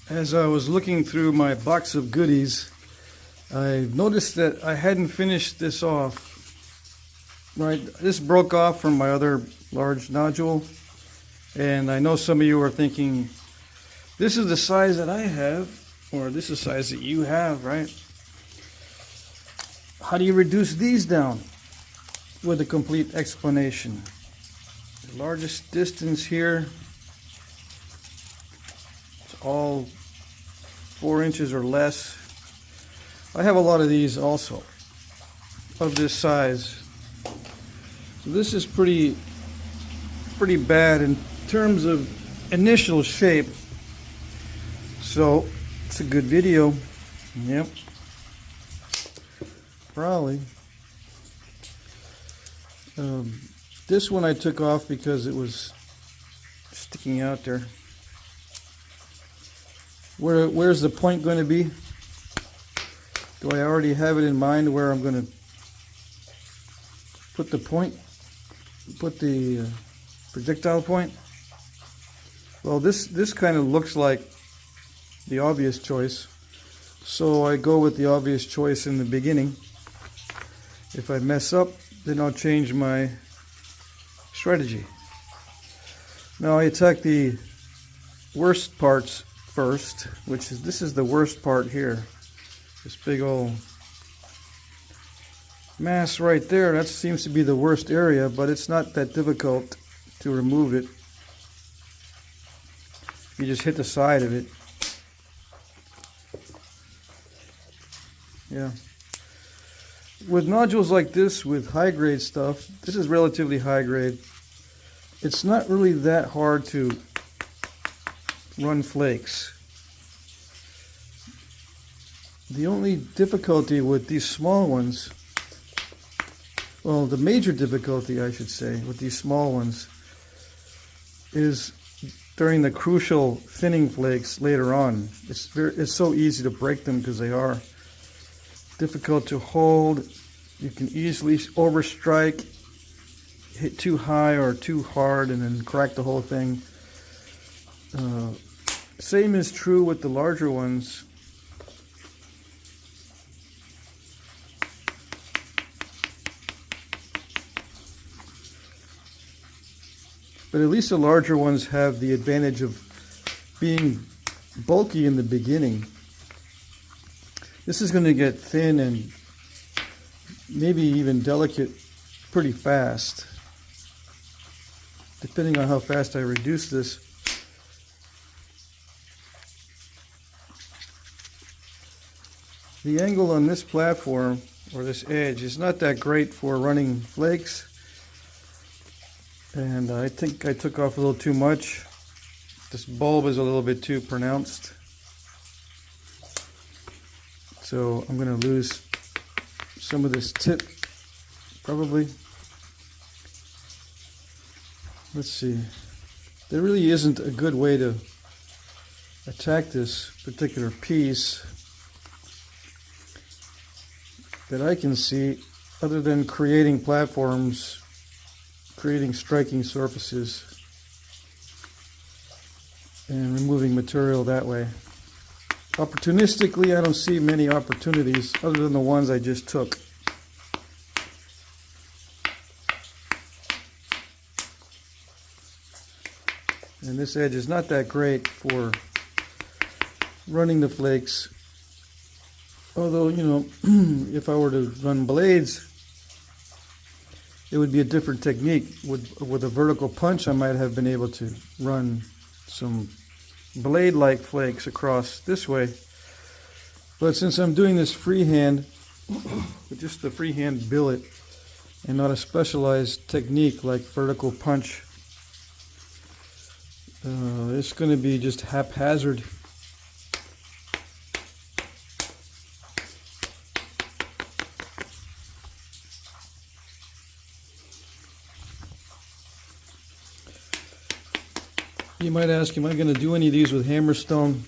As I was looking through my box of goodies, I noticed that I hadn't finished this off. Right, this broke off from my other large nodule, and I know some of you are thinking, this is the size that I have, or this is the size that you have, right? How do you reduce these down? With a complete explanation. The largest distance here, it's all 4 inches or less. I have a lot of these also, of this size. So this is pretty bad in terms of initial shape. So it's a good video. Yep. Probably. This one I took off because it was sticking out there. Where's the point going to be? Do I already have it in mind where I'm going to put the point? Put the projectile point? Well, this kind of looks like the obvious choice. So I go with the obvious choice in the beginning. If I mess up, then I'll change my strategy. Now I attack the worst parts first, which is, this is the worst part here. This big old mass right there, that seems to be the worst area, but it's not that difficult to remove it. You just hit the side of it. Yeah. With nodules like this, with high grade stuff, this is relatively high grade, it's not really that hard to run flakes. The only difficulty with these small ones, well, the major difficulty I should say with these small ones is during the crucial thinning flakes later on. It's so easy to break them because they are difficult to hold. You can easily overstrike, hit too high or too hard, and then crack the whole thing. Same is true with the larger ones. But at least the larger ones have the advantage of being bulky in the beginning. This is going to get thin and maybe even delicate pretty fast, depending on how fast I reduce this. The angle on this platform, or this edge, is not that great for running flakes. And I think I took off a little too much. This bulb is a little bit too pronounced. So I'm going to lose some of this tip, probably. Let's see. There really isn't a good way to attack this particular piece that I can see, other than creating platforms, creating striking surfaces, and removing material that way. Opportunistically, I don't see many opportunities other than the ones I just took. And this edge is not that great for running the flakes. Although, you know, if I were to run blades, it would be a different technique. With a vertical punch, I might have been able to run some blade-like flakes across this way. But since I'm doing this freehand, with just the freehand billet, and not a specialized technique like vertical punch, it's going to be just haphazard. You might ask, am I going to do any of these with hammerstone?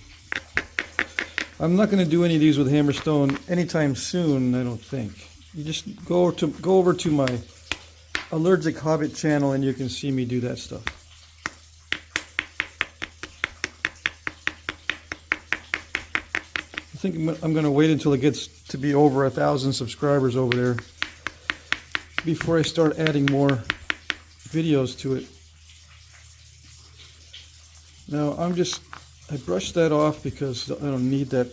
I'm not going to do any of these with hammerstone anytime soon, I don't think. You just go over to my Allergic Hobbit channel and you can see me do that stuff. think I'm going to wait until it gets to be over 1,000 subscribers over there before I start adding more videos to it. Now I brushed that off because I don't need that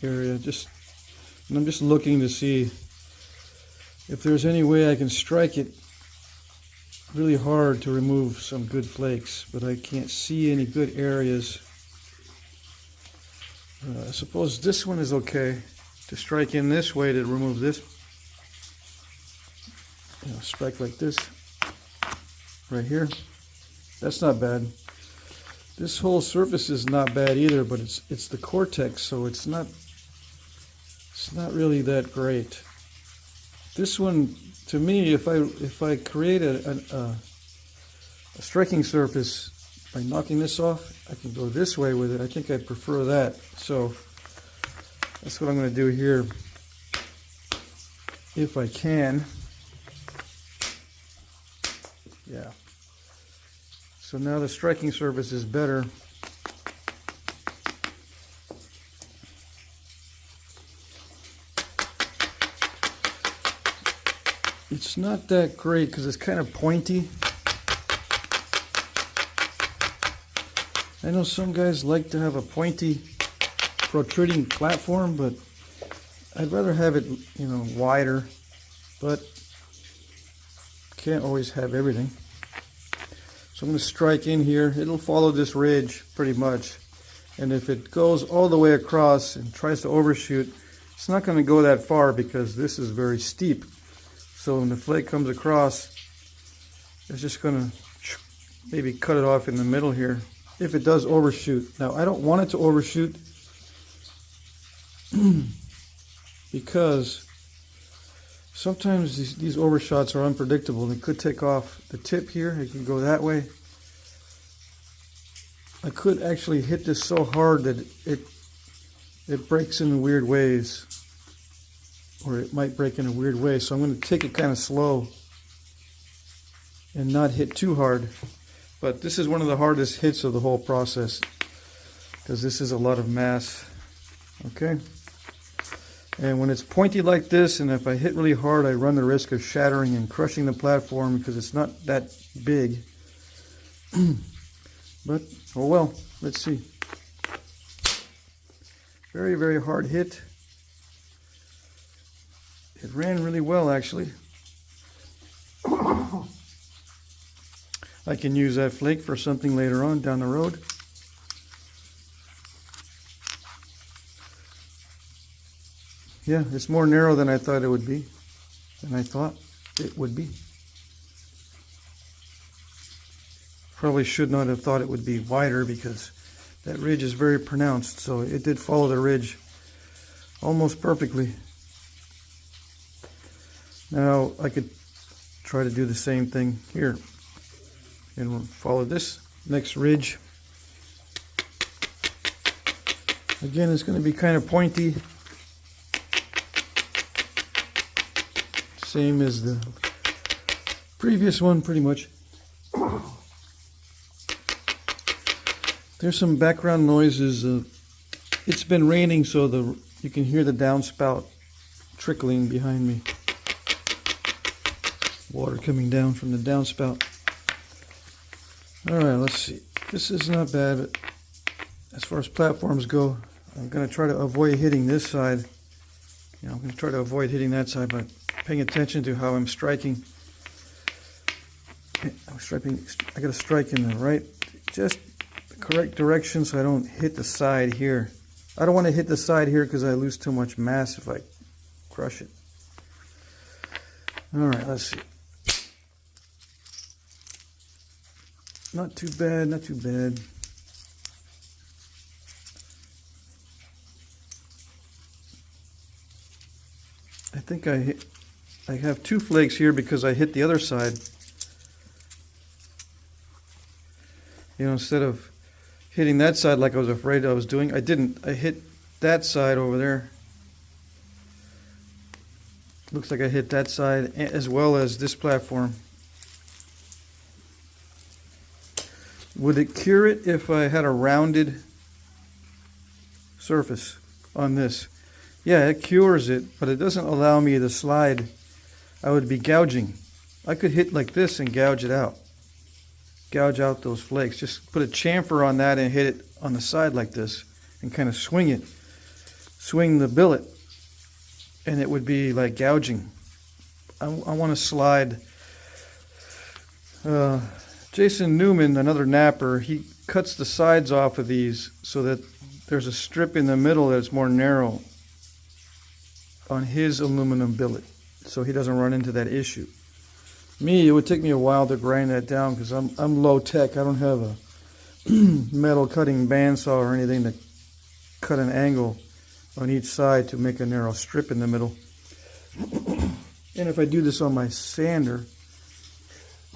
area. And I'm just looking to see if there's any way I can strike it really hard to remove some good flakes, but I can't see any good areas. I suppose this one is okay to strike in this way to remove this. Strike like this right here. That's not bad. This whole surface is not bad either, but it's the cortex, so it's not really that great. This one, to me, if I create a striking surface by knocking this off, I can go this way with it. I think I prefer that. So that's what I'm going to do here, if I can. Yeah. So now the striking surface is better. It's not that great because it's kind of pointy. I know some guys like to have a pointy, protruding platform, but I'd rather have it, wider, but can't always have everything. So I'm going to strike in here. It'll follow this ridge pretty much. And if it goes all the way across and tries to overshoot, it's not going to go that far because this is very steep. So when the flake comes across, it's just going to maybe cut it off in the middle here if it does overshoot. Now I don't want it to overshoot because sometimes these overshots are unpredictable. They could take off the tip here. It can go that way. I could actually hit this so hard that it breaks in weird ways. Or it might break in a weird way. So I'm going to take it kind of slow and not hit too hard. But this is one of the hardest hits of the whole process because this is a lot of mass. Okay. And when it's pointy like this, and if I hit really hard, I run the risk of shattering and crushing the platform because it's not that big. But, oh well, let's see. Very, very hard hit. It ran really well, actually. I can use that flake for something later on down the road. Yeah, it's more narrow than I thought it would be. Probably should not have thought it would be wider because that ridge is very pronounced. So it did follow the ridge almost perfectly. Now I could try to do the same thing here and follow this next ridge. Again, it's going to be kind of pointy. Same as the previous one, pretty much. There's some background noises. It's been raining, so you can hear the downspout trickling behind me. Water coming down from the downspout. All right, let's see. This is not bad, but as far as platforms go, I'm going to try to avoid hitting this side. I'm going to try to avoid hitting that side by paying attention to how I'm striking. I got to strike in the right, just the correct direction so I don't hit the side here. I don't want to hit the side here because I lose too much mass if I crush it. All right, let's see. Not too bad, not too bad. I think I have two flakes here because I hit the other side. Instead of hitting that side like I was afraid I was doing, I didn't. I hit that side over there. Looks like I hit that side as well as this platform. Would it cure it if I had a rounded surface? on this. Yeah, it cures it, but it doesn't allow me to slide. I would be gouging. I could hit like this and gouge it out. Gouge out those flakes. Just put a chamfer on that and hit it on the side like this and kind of swing it. Swing the billet, and it would be like gouging. I want to slide. Jason Newman, another napper, he cuts the sides off of these so that there's a strip in the middle that's more narrow on his aluminum billet, so he doesn't run into that issue. Me, it would take me a while to grind that down because I'm low tech. I don't have a metal cutting bandsaw or anything to cut an angle on each side to make a narrow strip in the middle. And if I do this on my sander,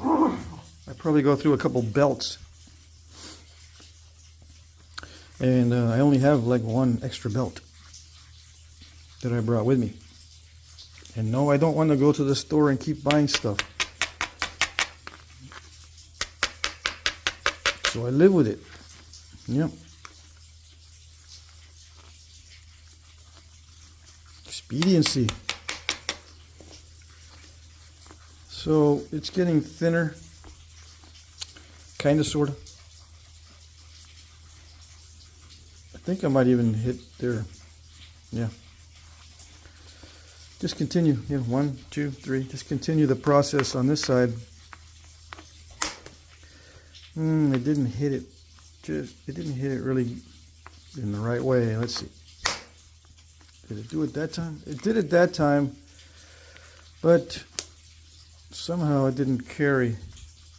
I probably go through a couple belts. And I only have like one extra belt that I brought with me. And no, I don't want to go to the store and keep buying stuff. So I live with it. Yep. Expediency. So it's getting thinner, kind of, sort of. I think I might even hit there. Yeah. Just continue. Yeah, 1, 2, 3. Just continue the process on this side. It didn't hit it. It didn't hit it really in the right way. Let's see. Did it do it that time? It did it that time, but somehow it didn't carry.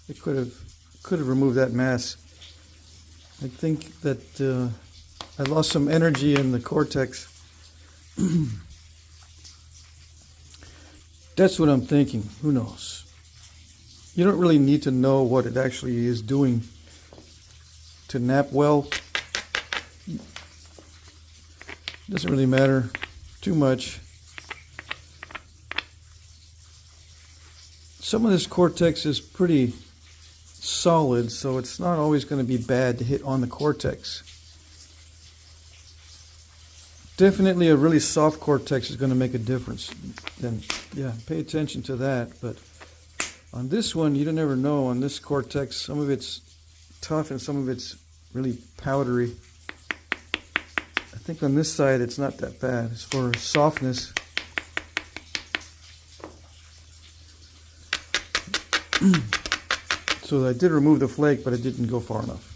It could have removed that mass. I think that I lost some energy in the cortex. That's what I'm thinking. Who knows? You don't really need to know what it actually is doing to nap well. It doesn't really matter too much. Some of this cortex is pretty solid, so it's not always going to be bad to hit on the cortex. Definitely a really soft cortex is going to make a difference. Then, yeah, pay attention to that. But on this one, you don't ever know. On this cortex, some of it's tough and some of it's really powdery. I think on this side, it's not that bad as far as softness. So I did remove the flake, but it didn't go far enough.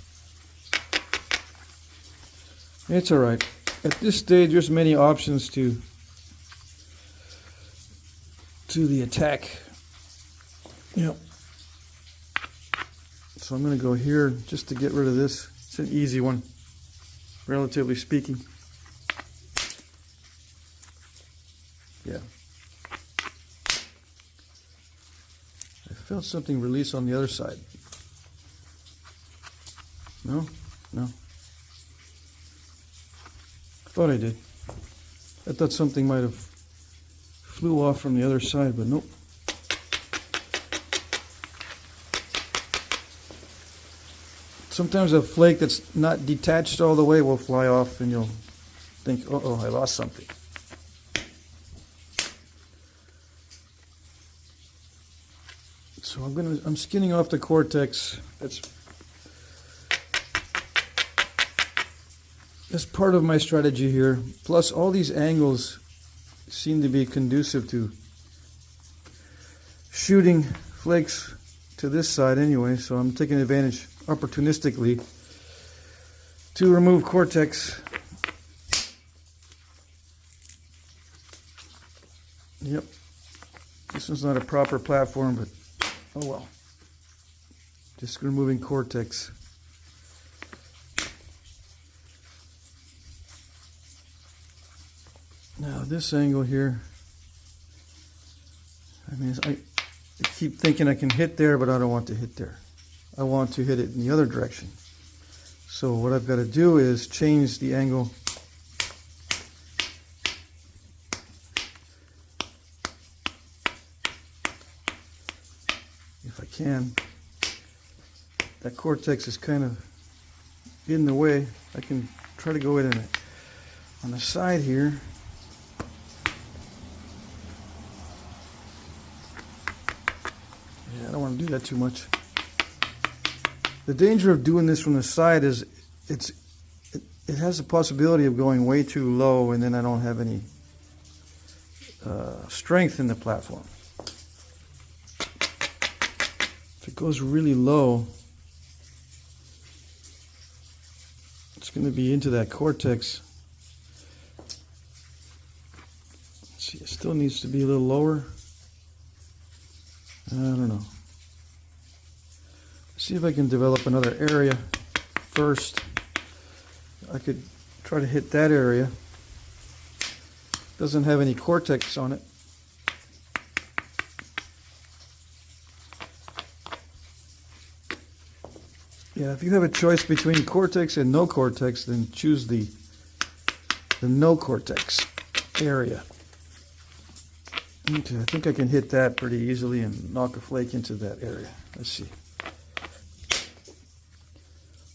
It's all right. At this stage, there's many options to the attack. Yep. So I'm going to go here just to get rid of this. It's an easy one, relatively speaking. Yeah. I felt something release on the other side. No? No. I thought I did. I thought something might have flew off from the other side, but nope. Sometimes a flake that's not detached all the way will fly off and you'll think, uh-oh, I lost something. So I'm skinning off the cortex. That's part of my strategy here. Plus, all these angles seem to be conducive to shooting flakes to this side anyway, so I'm taking advantage opportunistically to remove cortex. Yep. This one's not a proper platform, but oh well. Just removing cortex. Now this angle here, I mean, I keep thinking I can hit there, but I don't want to hit there. I want to hit it in the other direction. So what I've got to do is change the angle. If I can. That cortex is kind of in the way. I can try to go in it on the side here. Yeah, I don't want to do that too much. The danger of doing this from the side is it has the possibility of going way too low, and then I don't have any strength in the platform. If it goes really low, it's going to be into that cortex. Let's see, it still needs to be a little lower. I don't know. See if I can develop another area first. I could try to hit that area. Doesn't have any cortex on it. Yeah, if you have a choice between cortex and no cortex, then choose the no cortex area. Okay, I think I can hit that pretty easily and knock a flake into that area. Let's see.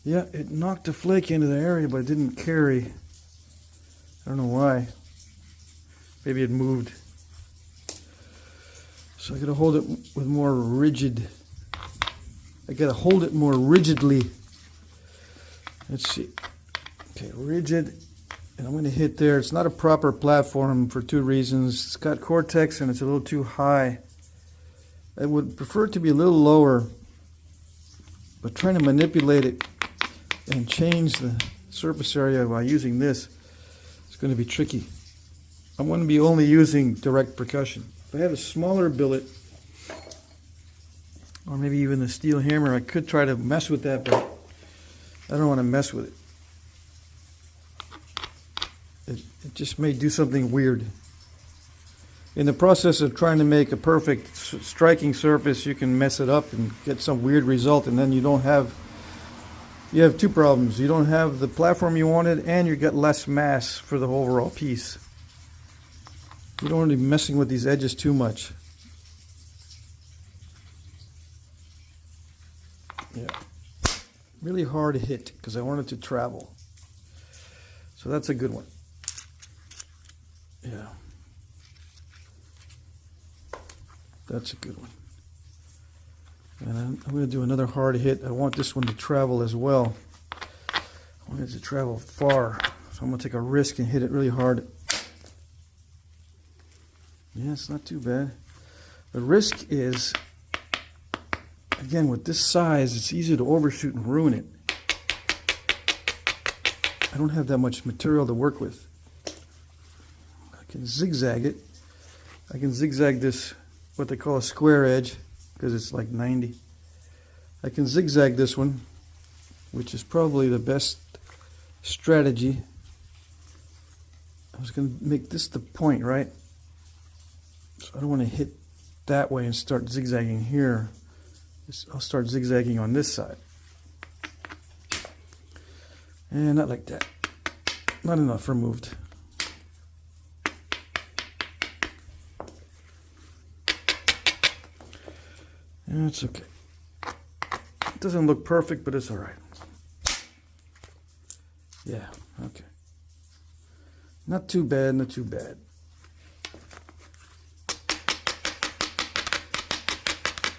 Yeah, it knocked a flake into the area, but it didn't carry. I don't know why. Maybe it moved. So I gotta hold it with more rigid. I gotta hold it more rigidly. Let's see. Okay, rigid. And I'm gonna hit there. It's not a proper platform for two reasons. It's got cortex and it's a little too high. I would prefer it to be a little lower, but trying to manipulate it and change the surface area by using this is going to be tricky. I'm going to be only using direct percussion. If I had a smaller billet, or maybe even a steel hammer, I could try to mess with that, but I don't want to mess with it. It just may do something weird. In the process of trying to make a perfect striking surface, you can mess it up and get some weird result, and then you have two problems. You don't have the platform you wanted, and you get less mass for the overall piece. You don't want to be messing with these edges too much. Yeah, really hard to hit because I want it to travel. So that's a good one. Yeah, that's a good one. And I'm going to do another hard hit. I want this one to travel as well. I want it to travel far. So I'm going to take a risk and hit it really hard. Yeah, it's not too bad. The risk is, again, with this size, it's easy to overshoot and ruin it. I don't have that much material to work with. I can zigzag it. I can zigzag this, what they call a square edge, because it's like 90. I can zigzag this one, which is probably the best strategy. I was going to make this the point, right? So I don't want to hit that way and start zigzagging here. I'll start zigzagging on this side. And not like that. Not enough removed. It's okay. It doesn't look perfect, but it's all right. Yeah, okay. Not too bad, not too bad.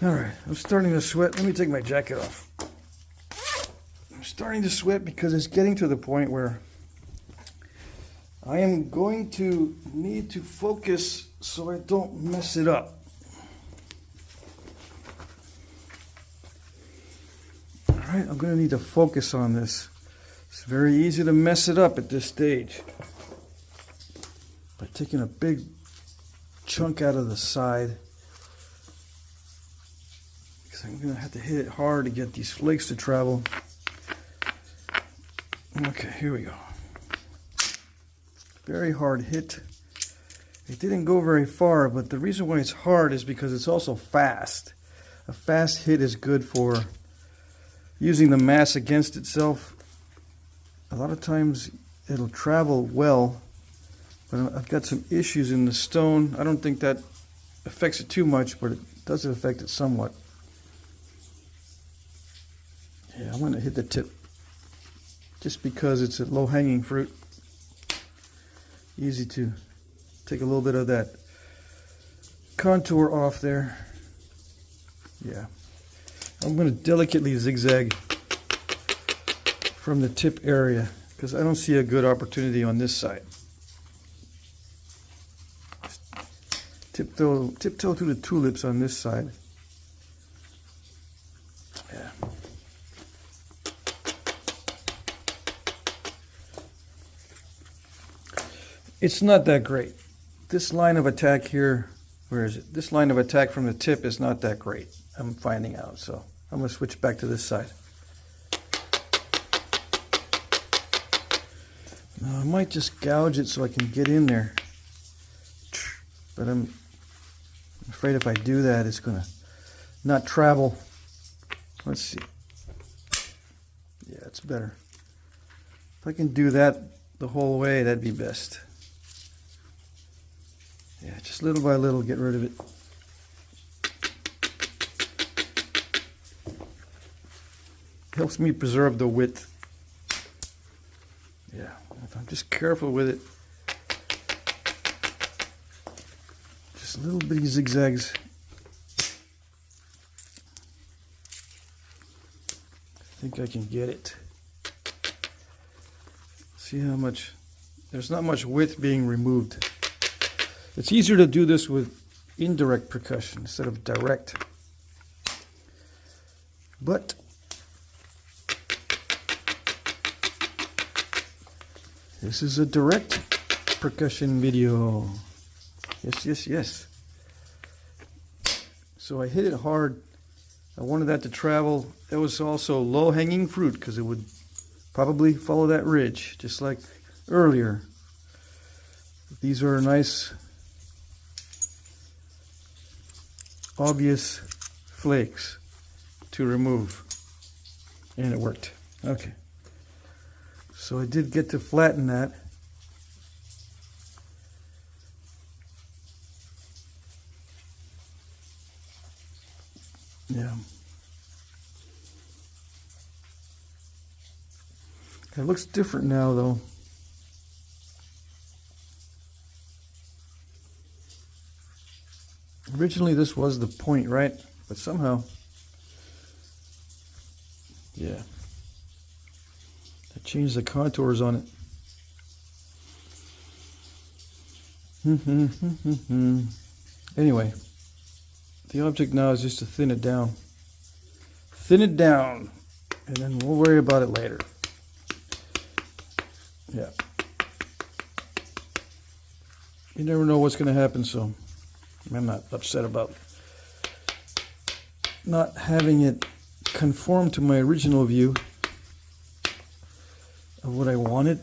All right, I'm starting to sweat. Let me take my jacket off. I'm starting to sweat because it's getting to the point where I am going to need to focus so I don't mess it up. All right, I'm going to need to focus on this. It's very easy to mess it up at this stage by taking a big chunk out of the side. I'm going to have to hit it hard to get these flakes to travel. Okay, here we go. Very hard hit. It didn't go very far, but the reason why it's hard is because it's also fast. A fast hit is good for using the mass against itself. A lot of times it'll travel well, but I've got some issues in the stone. I don't think that affects it too much, but it does affect it somewhat. Yeah, I'm going to hit the tip just because it's a low-hanging fruit. Easy to take a little bit of that contour off there. Yeah. I'm going to delicately zigzag from the tip area because I don't see a good opportunity on this side. Tiptoe through the tulips on this side. Yeah. It's not that great. This line of attack here, where is it? This line of attack from the tip is not that great. I'm finding out, so I'm going to switch back to this side. Now I might just gouge it so I can get in there. But I'm afraid if I do that, it's going to not travel. Let's see. Yeah, it's better. If I can do that the whole way, that'd be best. Yeah, just little by little, get rid of it. Helps me preserve the width. Yeah, if I'm just careful with it. Just little bitty zigzags. I think I can get it. See how much, there's not much width being removed. It's easier to do this with indirect percussion instead of direct. But this is a direct percussion video. Yes, yes, yes. So I hit it hard. I wanted that to travel. It was also low-hanging fruit because it would probably follow that ridge, just like earlier. These are nice, obvious flakes to remove. And it worked. Okay. So I did get to flatten that. Yeah. It looks different now, though. Originally, this was the point, right? But somehow, yeah, I changed the contours on it. Anyway, the object now is just to thin it down. Thin it down, and then we'll worry about it later. Yeah. You never know what's going to happen, so I'm not upset about not having it conform to my original view of what I wanted.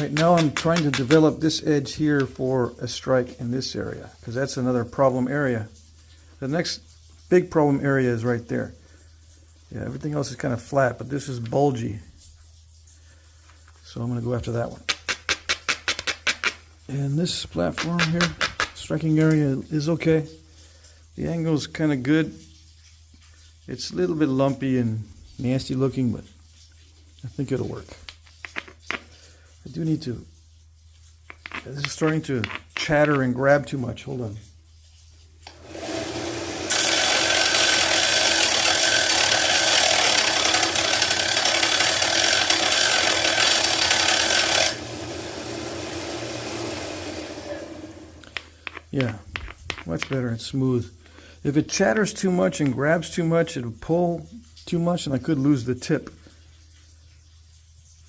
Right now I'm trying to develop this edge here for a strike in this area, because that's another problem area. The next big problem area is right there. Yeah, everything else is kind of flat, but this is bulgy. So I'm going to go after that one. And this platform here, striking area is okay. The angle is kind of good. It's a little bit lumpy and nasty looking, but I think it'll work. I do need to, this is starting to chatter and grab too much. Hold on. Yeah, much better and smooth. If it chatters too much and grabs too much, it'll pull too much and I could lose the tip.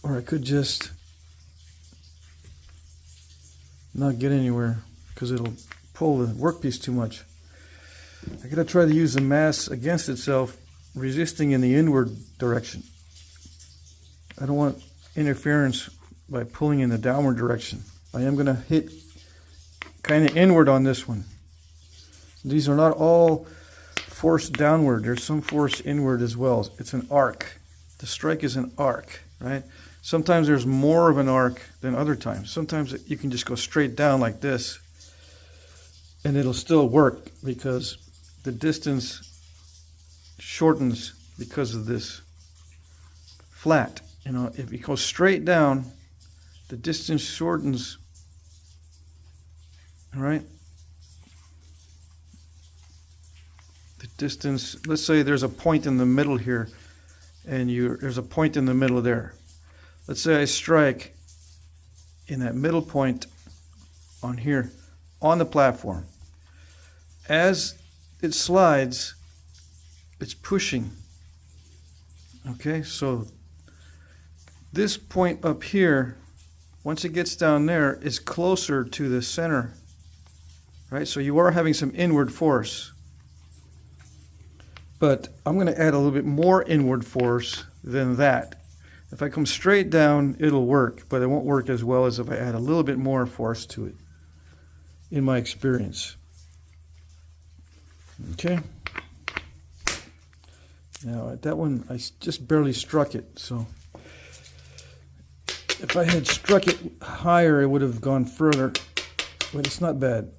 Or I could just not get anywhere because it'll pull the workpiece too much. I gotta try to use the mass against itself, resisting in the inward direction. I don't want interference by pulling in the downward direction. I am gonna hit kind of inward on this one. These are not all forced downward. There's some force inward as well. It's an arc. The strike is an arc, right? Sometimes there's more of an arc than other times. Sometimes you can just go straight down like this and it'll still work because the distance shortens because of this flat. You know, if you go straight down, the distance shortens All right. The distance, let's say there's a point in the middle here, and there's a point in the middle there. Let's say I strike in that middle point on here on the platform. As it slides, it's pushing. Okay, so this point up here, once it gets down there, is closer to the center, right? So you are having some inward force. But I'm going to add a little bit more inward force than that. If I come straight down, it'll work, but it won't work as well as if I add a little bit more force to it, in my experience. Okay. Now at that one, I just barely struck it, so if I had struck it higher, it would have gone further, but it's not bad.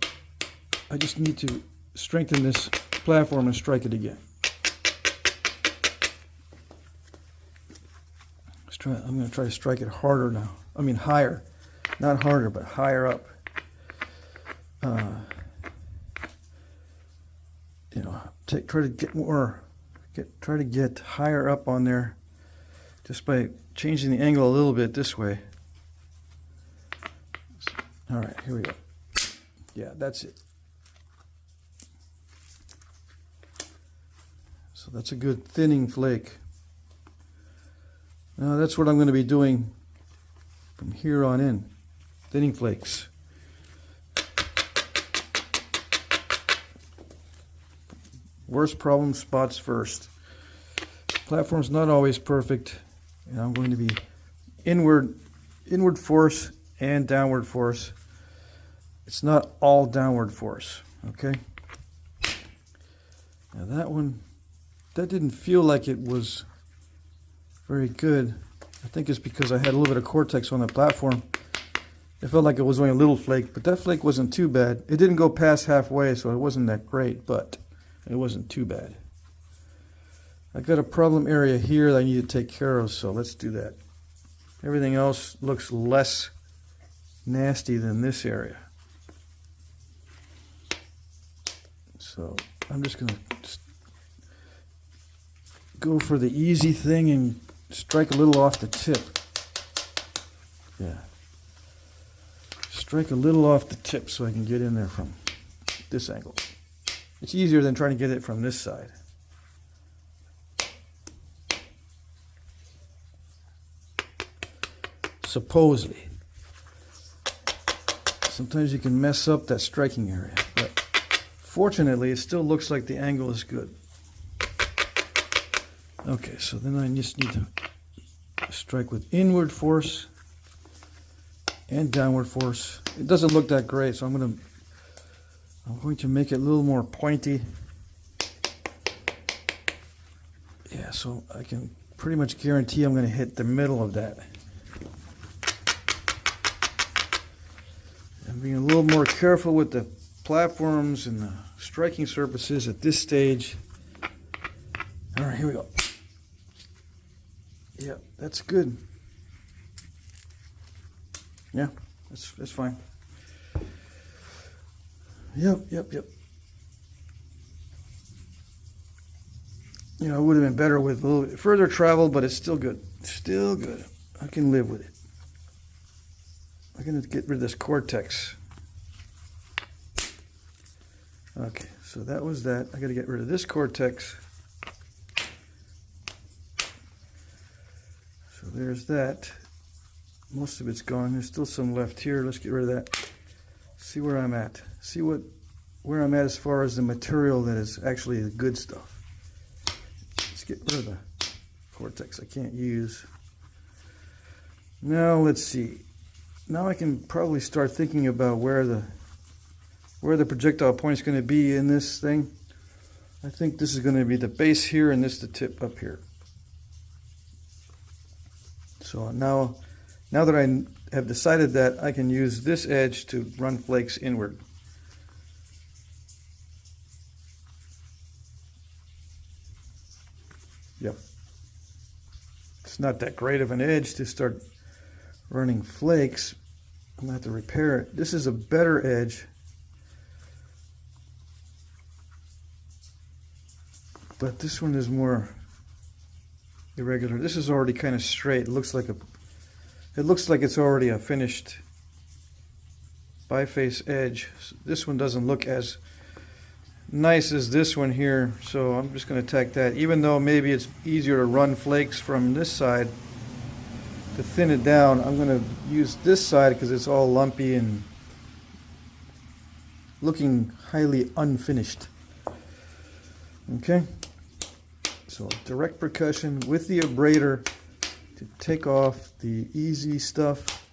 I just need to strengthen this platform and strike it again. I'm going to try to strike it harder now. I mean higher. Not harder, but higher up. You know, try to get more, try to get higher up on there just by changing the angle a little bit this way. All right, here we go. Yeah, that's it. So that's a good thinning flake. Now that's what I'm going to be doing from here on in, thinning flakes. Worst problem spots first. Platform's not always perfect, and I'm going to be inward force and downward force. It's not all downward force, okay? Now that one, that didn't feel like it was very good. I think it's because I had a little bit of cortex on the platform. It felt like it was only a little flake, but that flake wasn't too bad. It didn't go past halfway, so it wasn't that great, but it wasn't too bad. I got a problem area here that I need to take care of, so let's do that. Everything else looks less nasty than this area. So I'm just going to go for the easy thing and strike a little off the tip. Yeah. Strike a little off the tip so I can get in there from this angle. It's easier than trying to get it from this side. Supposedly. Sometimes you can mess up that striking area, but fortunately it still looks like the angle is good. Okay, so then I just need to strike with inward force and downward force. It doesn't look that great, so I'm going to make it a little more pointy. Yeah, so I can pretty much guarantee I'm going to hit the middle of that. I'm being a little more careful with the platforms and the striking surfaces at this stage. All right, here we go. Yeah, that's good. Yeah, that's fine. Yep. You know, it would have been better with a little bit further travel, but it's still good. Still good. I can live with it. I'm going to get rid of this cortex. Okay, so that was that. I got to get rid of this cortex. So there's that. Most of it's gone. There's still some left here. Let's get rid of that. See where I'm at. See where I'm at as far as the material that is actually the good stuff. Let's get rid of the cortex I can't use. Now let's see. Now I can probably start thinking about where the projectile point is going to be in this thing. I think this is going to be the base here and this the tip up here. So now that I have decided that, I can use this edge to run flakes inward. Yep. It's not that great of an edge to start running flakes. I'm going to have to repair it. This is a better edge but this one is more irregular. This is already kind of straight. It looks like it's already a finished biface edge. This one doesn't look as nice as this one here, so I'm just going to tack that. Even though maybe it's easier to run flakes from this side to thin it down, I'm going to use this side because it's all lumpy and looking highly unfinished. Okay, so direct percussion with the abrader to take off the easy stuff.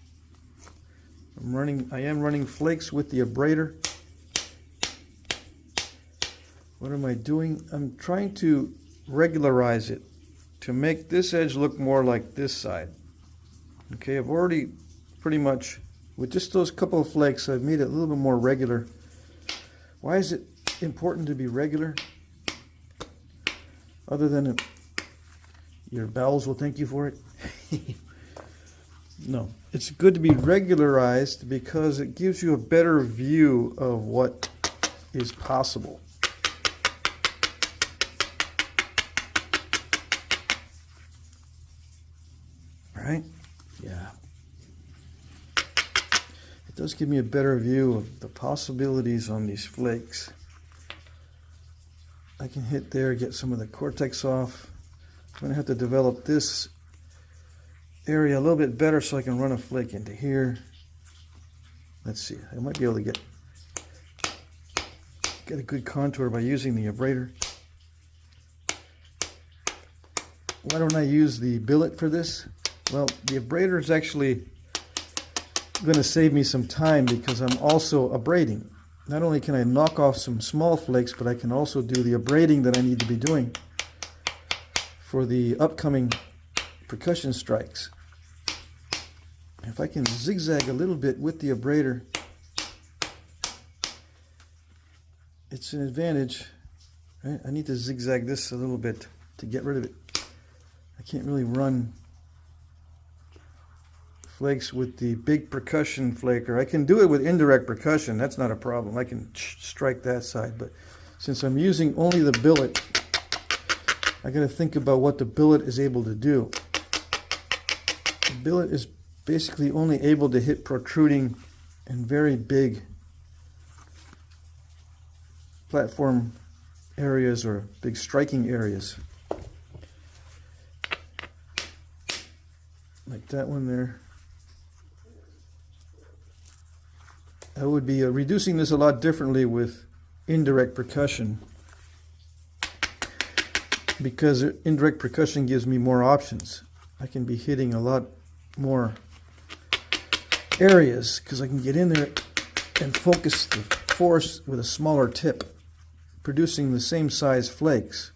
I am running flakes with the abrader. What am I doing? I'm trying to regularize it to make this edge look more like this side. Okay, I've already pretty much, with just those couple of flakes, I've made it a little bit more regular. Why is it important to be regular? Other than your bowels will thank you for it? No, it's good to be regularized because it gives you a better view of what is possible. Right? Yeah. It does give me a better view of the possibilities on these flakes. I can hit there, get some of the cortex off. I'm going to have to develop this area a little bit better so I can run a flake into here. Let's see. I might be able to get a good contour by using the abrader. Why don't I use the billet for this? Well, the abrader is actually going to save me some time because I'm also abrading. Not only can I knock off some small flakes, but I can also do the abrading that I need to be doing for the upcoming percussion strikes. If I can zigzag a little bit with the abrader, it's an advantage. Right? I need to zigzag this a little bit to get rid of it. I can't really run flakes with the big percussion flaker. I can do it with indirect percussion. That's not a problem. I can strike that side. But since I'm using only the billet, I got to think about what the billet is able to do. The billet is basically only able to hit protruding and very big platform areas or big striking areas. Like that one there. I would be reducing this a lot differently with indirect percussion because indirect percussion gives me more options. I can be hitting a lot more areas because I can get in there and focus the force with a smaller tip, producing the same size flakes.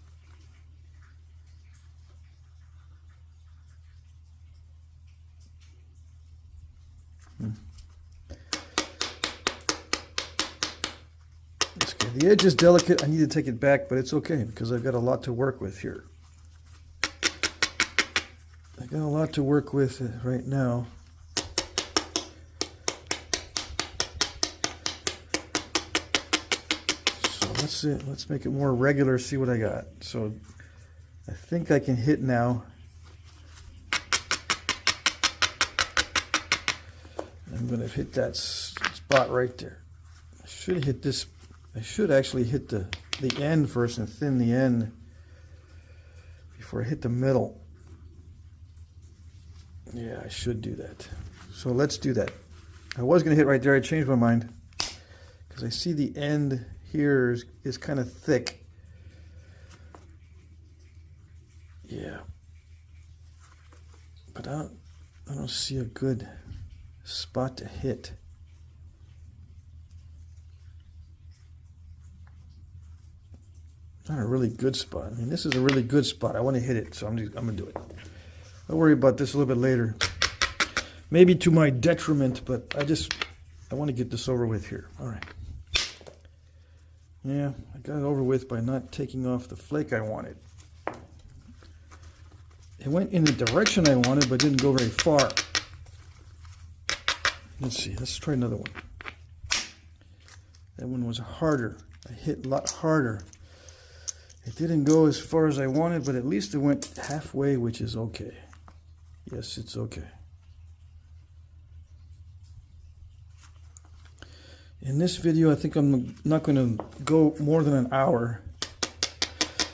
The edge is delicate. I need to take it back, but it's okay because I've got a lot to work with here. I got a lot to work with right now. So that's it. Let's make it more regular, see what I got. So I think I can hit now. I'm going to hit that spot right there. I should hit this. I should actually hit the end first and thin the end before I hit the middle. Yeah, I should do that. So let's do that. I was going to hit right there. I changed my mind because I see the end here is kind of thick. Yeah. But I don't see a good spot to hit. Not a really good spot. I mean, this is a really good spot. I want to hit it, so I'm going to do it. I'll worry about this a little bit later. Maybe to my detriment, but I want to get this over with here. All right. Yeah, I got it over with by not taking off the flake I wanted. It went in the direction I wanted, but didn't go very far. Let's see. Let's try another one. That one was harder. I hit a lot harder. It didn't go as far as I wanted, but at least it went halfway, which is okay. Yes, it's okay. In this video, I think I'm not going to go more than an hour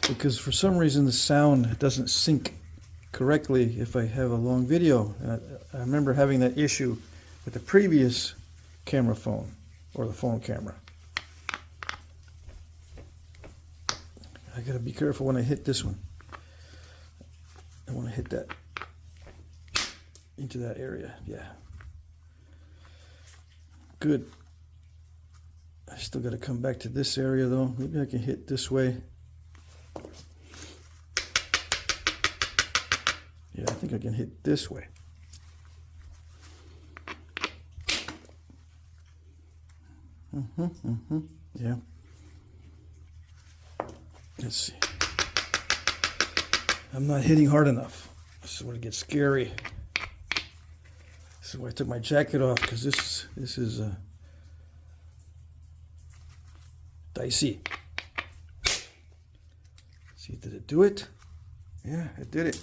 because for some reason the sound doesn't sync correctly if I have a long video. I remember having that issue with the previous camera phone, or the phone camera. I gotta be careful when I hit this one. I want to hit that into that area. Yeah. Good. I still got to come back to this area though. Maybe I can hit this way. Yeah, I think I can hit this way. Yeah. Let's see. I'm not hitting hard enough. This is where it gets scary. This is why I took my jacket off, because this is dicey. See, did it do it? Yeah, it did it.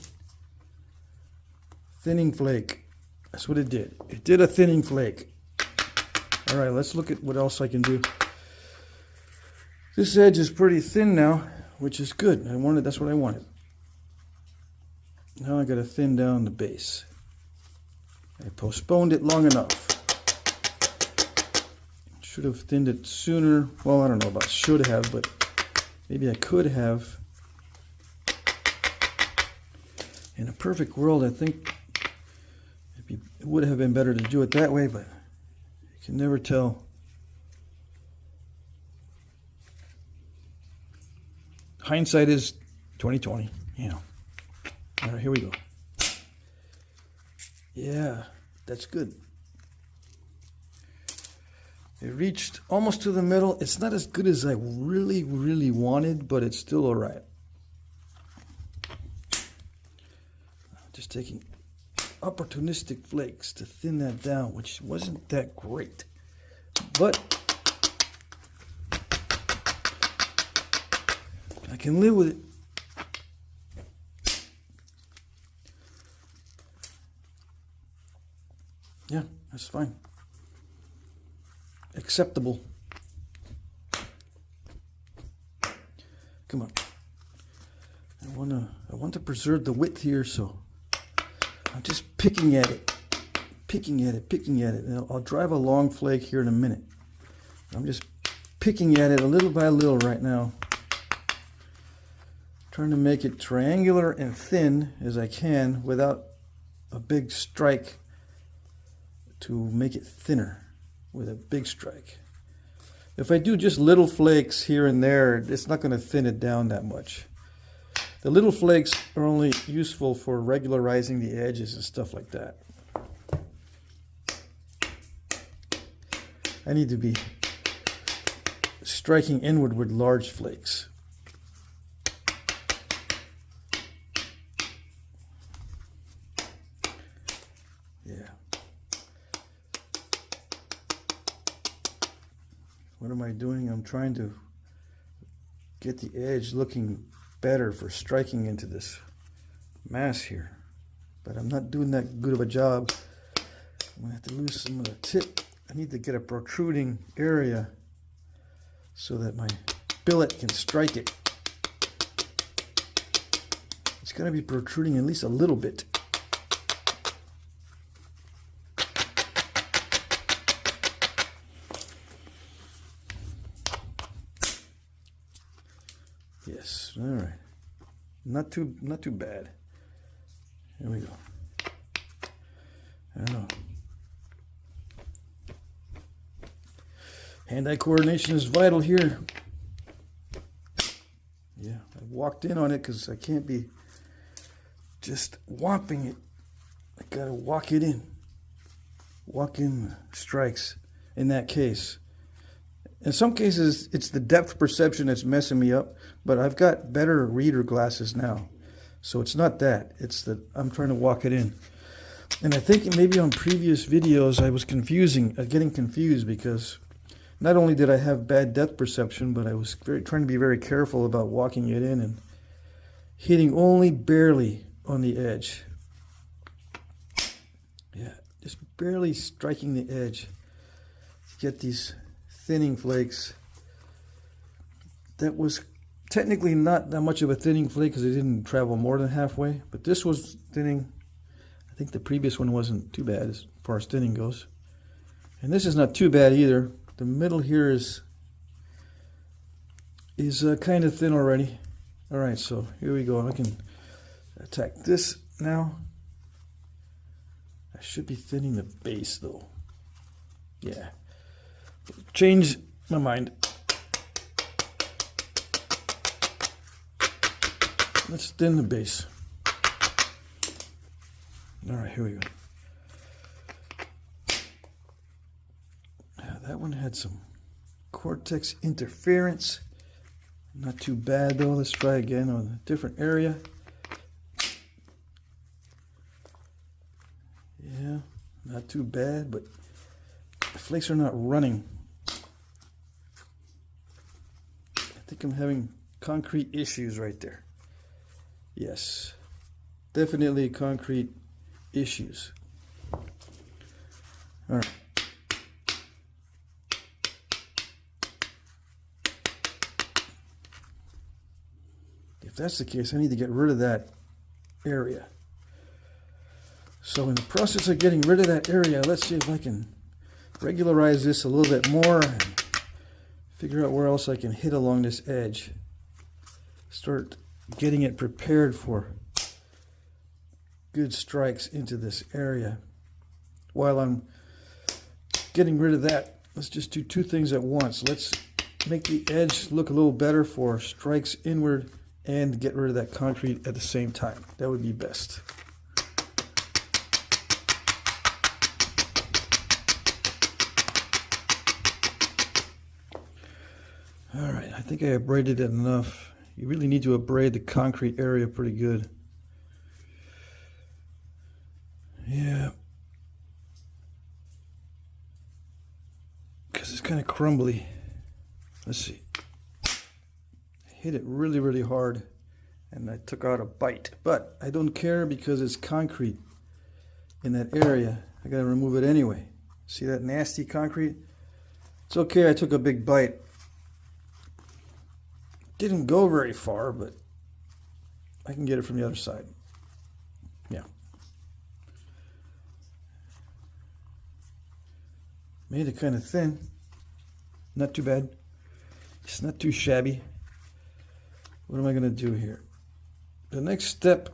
Thinning flake. That's what it did. It did a thinning flake. All right, let's look at what else I can do. This edge is pretty thin now, which is good. That's what I wanted. Now I got to thin down the base. I postponed it long enough. Should have thinned it sooner. Well, I don't know about should have, but maybe I could have. In a perfect world, I think it would have been better to do it that way, but you can never tell. Hindsight is 20/20, you know. All right, here we go. Yeah, that's good. It reached almost to the middle. It's not as good as I really, really wanted, but it's still all right. Just taking opportunistic flakes to thin that down, which wasn't that great. But I can live with it. Yeah, that's fine. Acceptable. Come on. I want to preserve the width here, so I'm just picking at it. Picking at it. And I'll drive a long flake here in a minute. I'm just picking at it a little by little right now. Trying to make it triangular and thin as I can without a big strike to make it thinner with a big strike. If I do just little flakes here and there, it's not going to thin it down that much. The little flakes are only useful for regularizing the edges and stuff like that. I need to be striking inward with large flakes. What am I doing? I'm trying to get the edge looking better for striking into this mass here. But I'm not doing that good of a job. I'm going to have to lose some of the tip. I need to get a protruding area so that my billet can strike it. It's got to be protruding at least a little bit. Yes, all right. Not too bad. Here we go. I don't know. Hand-eye coordination is vital here. Yeah, I walked in on it because I can't be just whopping it. I gotta walk it in. Walk in strikes in that case. In some cases, it's the depth perception that's messing me up, but I've got better reader glasses now. So it's not that. It's that I'm trying to walk it in. And I think maybe on previous videos I was getting confused because not only did I have bad depth perception, but I was trying to be very careful about walking it in and hitting only barely on the edge. Yeah, just barely striking the edge to get these thinning flakes. That was technically not that much of a thinning flake because it didn't travel more than halfway, but this was thinning. I think the previous one wasn't too bad as far as thinning goes. And this is not too bad either. The middle here is kind of thin already. All right, so here we go. I can attack this now. I should be thinning the base though. Yeah. Change my mind. Let's thin the base. All right, here we go. That one had some cortex interference. Not too bad though. Let's try again on a different area. Yeah, not too bad, but the flakes are not running. I think I'm having concrete issues right there. Yes, definitely concrete issues. All right. If that's the case, I need to get rid of that area. So in the process of getting rid of that area, let's see if I can regularize this a little bit more and figure out where else I can hit along this edge. Start getting it prepared for good strikes into this area. While I'm getting rid of that, let's just do two things at once. Let's make the edge look a little better for strikes inward and get rid of that concrete at the same time. That would be best. All right, I think I abraded it enough. You really need to abrade the concrete area pretty good. Yeah. Because it's kind of crumbly. Let's see. Hit it really, really hard, and I took out a bite. But I don't care because it's concrete in that area. I gotta remove it anyway. See that nasty concrete? It's okay, I took a big bite. Didn't go very far, but I can get it from the other side. Yeah. Made it kind of thin. Not too bad. It's not too shabby. What am I going to do here? The next step,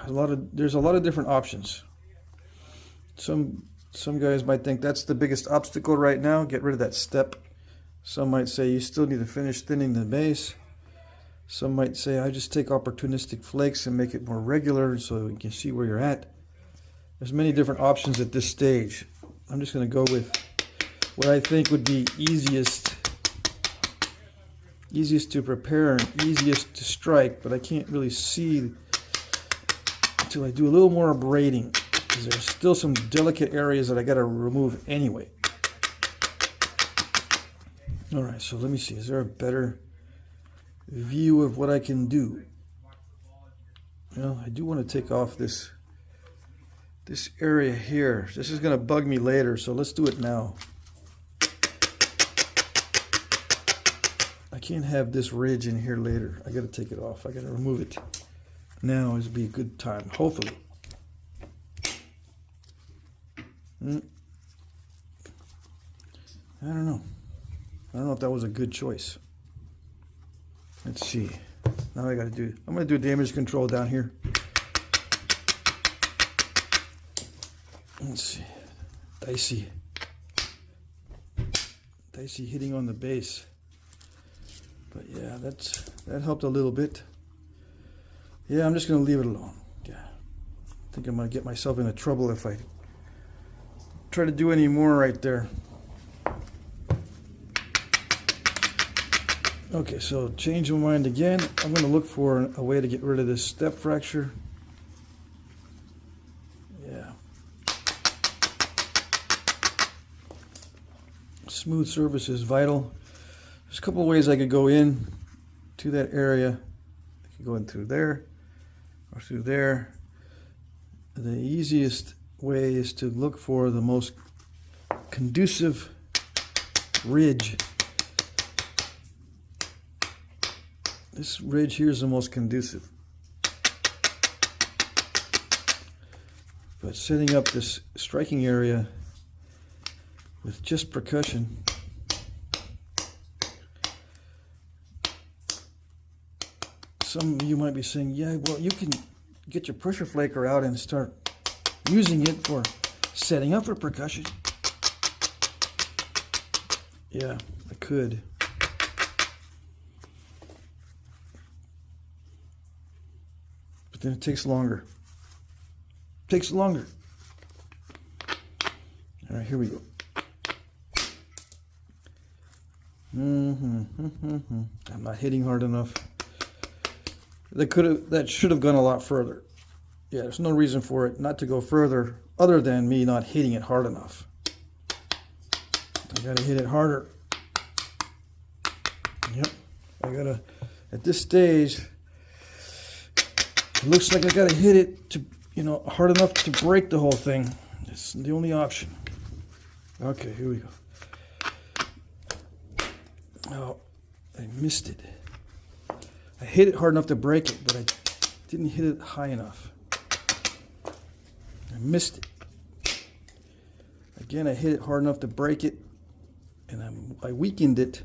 there's a lot of different options. Some guys might think that's the biggest obstacle right now. Get rid of that step. Some might say you still need to finish thinning the base. Some might say I just take opportunistic flakes and make it more regular so you can see where you're at. There's many different options at this stage. I'm just going to go with what I think would be easiest to prepare and easiest to strike, but I can't really see until I do a little more abrading because there's still some delicate areas that I got to remove anyway. All right, so let me see. Is there a better view of what I can do? Well, I do want to take off this area here. This is going to bug me later, so let's do it now. I can't have this ridge in here later. I got to take it off. I got to remove it. Now would be a good time, hopefully. I don't know. I don't know if that was a good choice. Let's see. Now I got to do, I'm going to do damage control down here. Let's see. Dicey hitting on the base. But yeah, that helped a little bit. Yeah, I'm just going to leave it alone. Yeah. I think I'm going to get myself into trouble if I try to do any more right there. Okay, so change my mind again. I'm going to look for a way to get rid of this step fracture. Yeah. Smooth surface is vital. There's a couple of ways I could go in to that area. I could go in through there or through there. The easiest way is to look for the most conducive ridge. This ridge here is the most conducive. But setting up this striking area with just percussion some of you might be saying, yeah, well, you can get your pressure flaker out and start using it for setting up for percussion. Yeah, I could. But then it takes longer. It takes longer. All right, here we go. I'm not hitting hard enough. That should have gone a lot further. Yeah, there's no reason for it not to go further other than me not hitting it hard enough. I gotta hit it harder. Yep, I gotta, at this stage, it looks like I gotta hit it to, hard enough to break the whole thing. It's the only option. Okay, here we go. Oh, I missed it. I hit it hard enough to break it, but I didn't hit it high enough. I missed it. Again, I hit it hard enough to break it, and I weakened it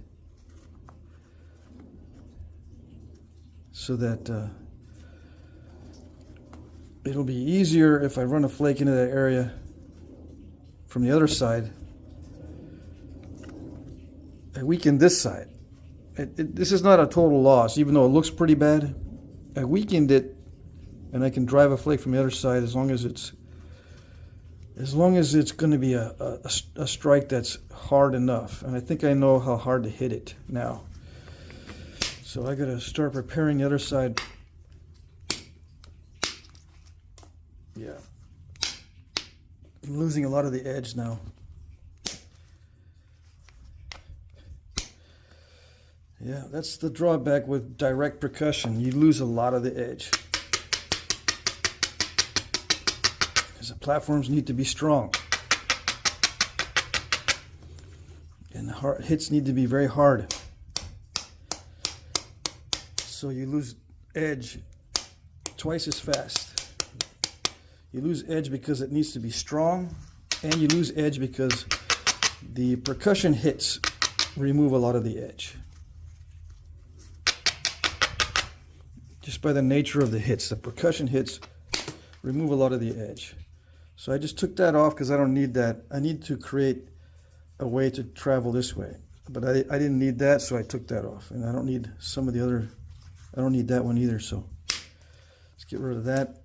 so that it'll be easier if I run a flake into that area from the other side. I weakened this side. This is not a total loss, even though it looks pretty bad. I weakened it, and I can drive a flake from the other side as long as it's going to be a strike that's hard enough. And I think I know how hard to hit it now. So I got to start preparing the other side. Yeah, I'm losing a lot of the edge now. Yeah, that's the drawback with direct percussion. You lose a lot of the edge. Because the platforms need to be strong. And the hits need to be very hard. So you lose edge twice as fast. You lose edge because it needs to be strong, and you lose edge because the percussion hits remove a lot of the edge. Just by the nature of the hits, the percussion hits remove a lot of the edge. So I just took that off because I don't need that. I need to create a way to travel this way. But I didn't need that, so I took that off. And I don't need some of the other, I don't need that one either. So let's get rid of that.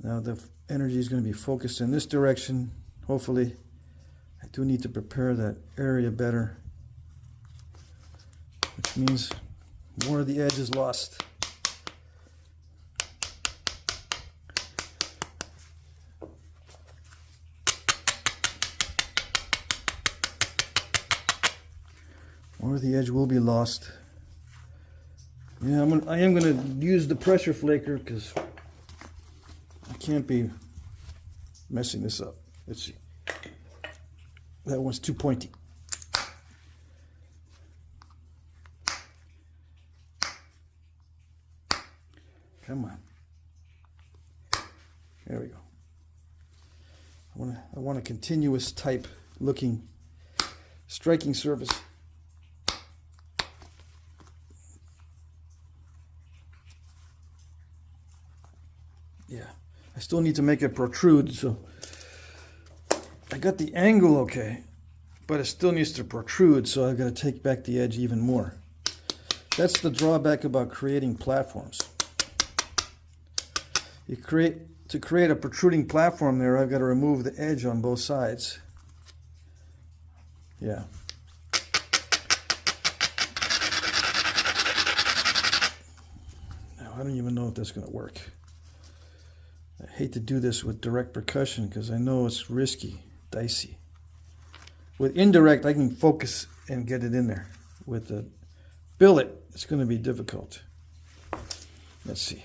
Now the energy is going to be focused in this direction, hopefully. I do need to prepare that area better, which means more of the edge is lost. More of the edge will be lost. Yeah, I am going to use the pressure flaker because I can't be messing this up. Let's see. That one's too pointy. Come on. There we go. I want a continuous type looking striking surface. Yeah, I still need to make it protrude, so I got the angle okay, but it still needs to protrude, so I've got to take back the edge even more. That's the drawback about creating platforms. To create a protruding platform there, I've got to remove the edge on both sides. Yeah. Now, I don't even know if that's going to work. I hate to do this with direct percussion because I know it's risky, dicey. With indirect, I can focus and get it in there. With the billet, it's going to be difficult. Let's see.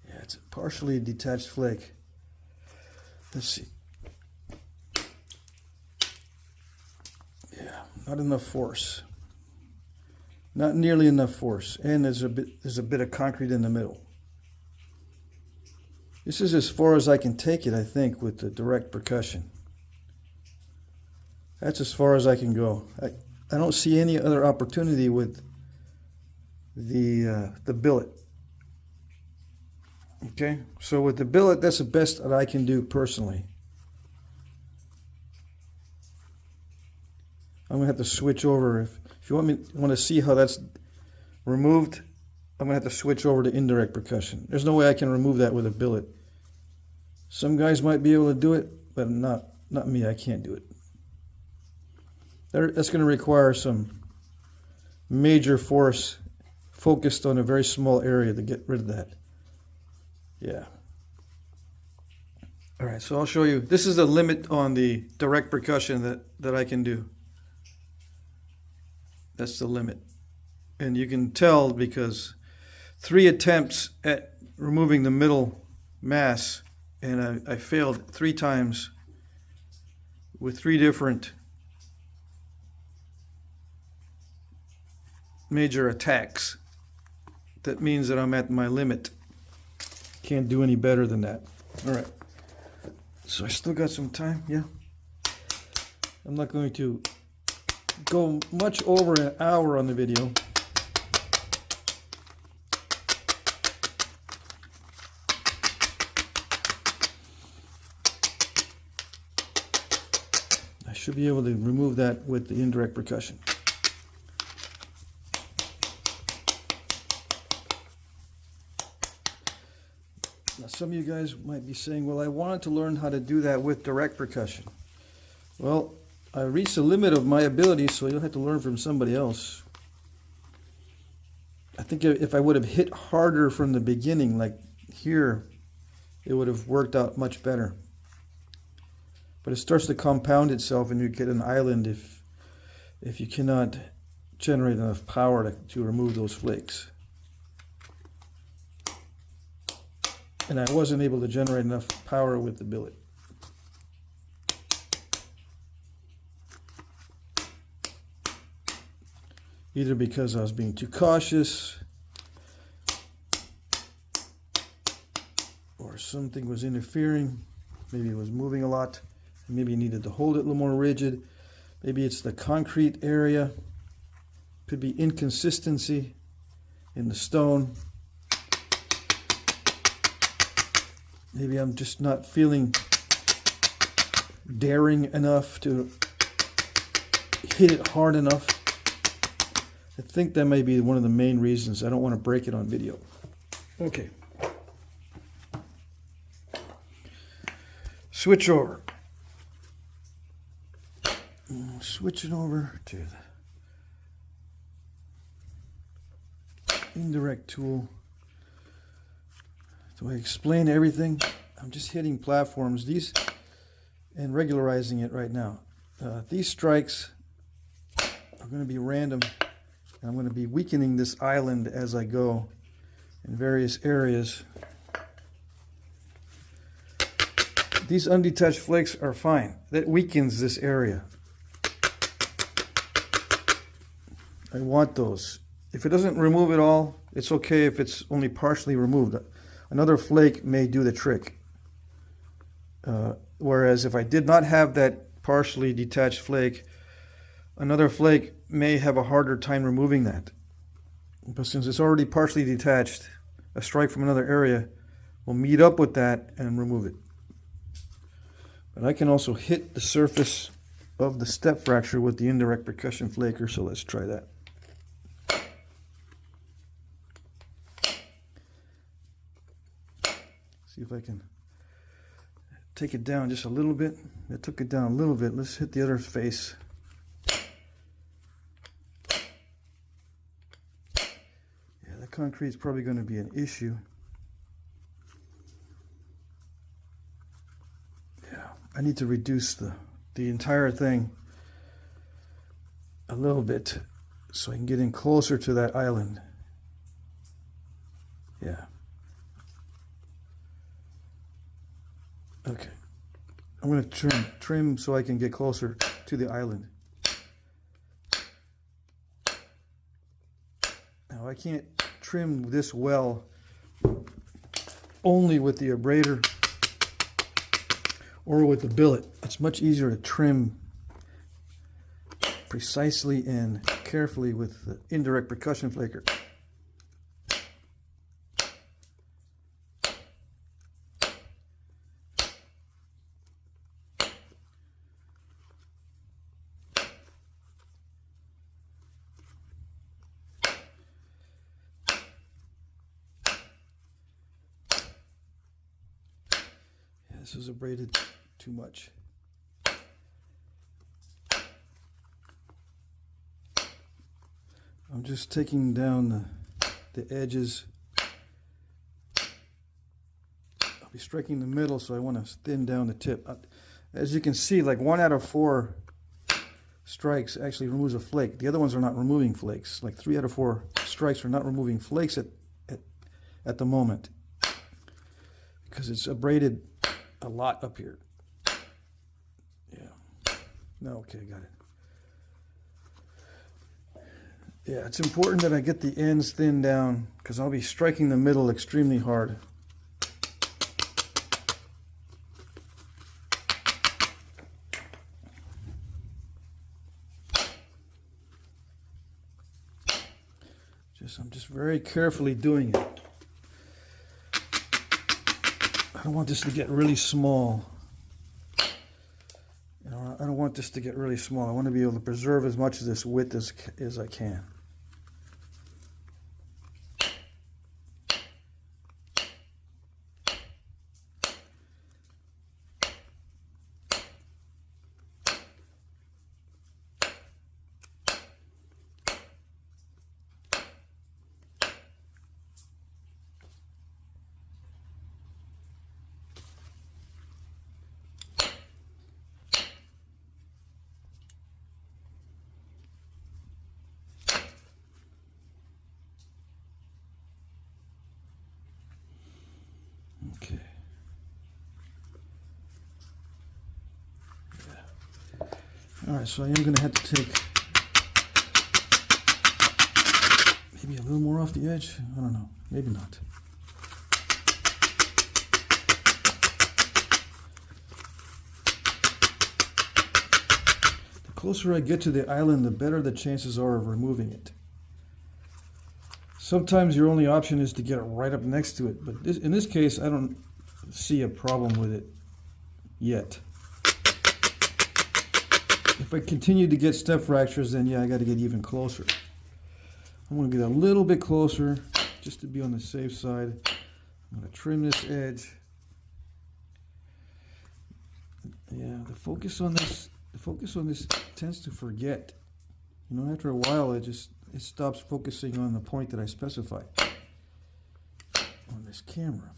Yeah, it's a partially detached flake. Let's see. Yeah, not enough force. Not nearly enough force, and there's a bit of concrete in the middle. This is as far as I can take it, I think, with the direct percussion. That's as far as I can go. I don't see any other opportunity with the billet. Okay, so with the billet, that's the best that I can do personally. I'm gonna have to switch over. If you want to see how that's removed, I'm gonna have to switch over to indirect percussion. There's no way I can remove that with a billet. Some guys might be able to do it, but not me. I can't do it. That's going to require some major force focused on a very small area to get rid of that. Yeah. All right, so I'll show you. This is the limit on the direct percussion that I can do. That's the limit. And you can tell because 3 attempts at removing the middle mass, and I failed 3 times with 3 different major attacks. That means that I'm at my limit. Can't do any better than that. All right. So I still got some time, yeah. I'm not going to go much over an hour on the video. I should be able to remove that with the indirect percussion. Now some of you guys might be saying, well, I wanted to learn how to do that with direct percussion. Well, I reached the limit of my ability, so you'll have to learn from somebody else. I think if I would have hit harder from the beginning, like here, it would have worked out much better. But it starts to compound itself, and you get an island if you cannot generate enough power to remove those flakes. And I wasn't able to generate enough power with the billet. Either because I was being too cautious, or something was interfering. Maybe it was moving a lot. Maybe you needed to hold it a little more rigid. Maybe it's the concrete area. Could be inconsistency in the stone. Maybe I'm just not feeling daring enough to hit it hard enough. I think that may be one of the main reasons I don't want to break it on video. Okay. Switch over. Switch it over to the indirect tool. So I explain everything. I'm just hitting platforms, these, and regularizing it right now. These strikes are going to be random. And I'm going to be weakening this island as I go in various areas. These undetached flakes are fine. That weakens this area. I want those. If it doesn't remove it all, it's okay if it's only partially removed. Another flake may do the trick. Whereas if I did not have that partially detached flake, another flake may have a harder time removing that. But since it's already partially detached, a strike from another area will meet up with that and remove it. But I can also hit the surface of the step fracture with the indirect percussion flaker, so let's try that. See if I can take it down just a little bit. I took it down a little bit. Let's hit the other face. Yeah, the concrete is probably going to be an issue. I need to reduce the entire thing a little bit so I can get in closer to that island. Yeah. Okay. I'm going to trim so I can get closer to the island. Now I can't trim this well only with the abrader or with the billet. It's much easier to trim precisely and carefully with the indirect percussion flaker. This is abraded too much. I'm just taking down the edges. I'll be striking the middle, so I want to thin down the tip. As you can see, like 1 out of 4 strikes actually removes a flake. The other ones are not removing flakes. Like 3 out of 4 strikes are not removing flakes at the moment, because it's abraded a lot up here. Yeah. No, okay, got it. Yeah, it's important that I get the ends thinned down because I'll be striking the middle extremely hard. I'm just very carefully doing it. I don't want this to get really small. You know, I don't want this to get really small. I want to be able to preserve as much of this width as I can. Okay. Yeah. All right, so I am going to have to take maybe a little more off the edge. I don't know. Maybe not. The closer I get to the island, the better the chances are of removing it. Sometimes your only option is to get it right up next to it, but in this case, I don't see a problem with it yet. If I continue to get step fractures, then yeah, I got to get even closer. I'm going to get a little bit closer just to be on the safe side. I'm going to trim this edge. Yeah, the focus on this tends to forget. You know, after a while, it stops focusing on the point that I specified on this camera.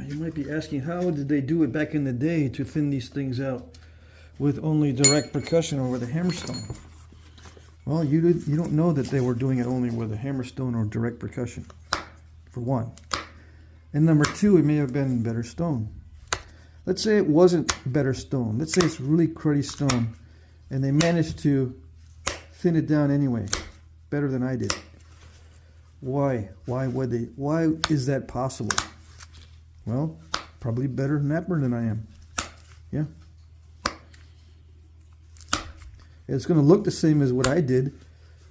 You might be asking, how did they do it back in the day to thin these things out with only direct percussion or with a hammerstone? Well, you don't know that they were doing it only with a hammerstone or direct percussion, for one. And number two, it may have been better stone. Let's say it wasn't better stone. Let's say it's really cruddy stone, and they managed to thin it down anyway, better than I did. Why? Why would they? Why is that possible? Well, probably better napper than I am. Yeah. It's going to look the same as what I did,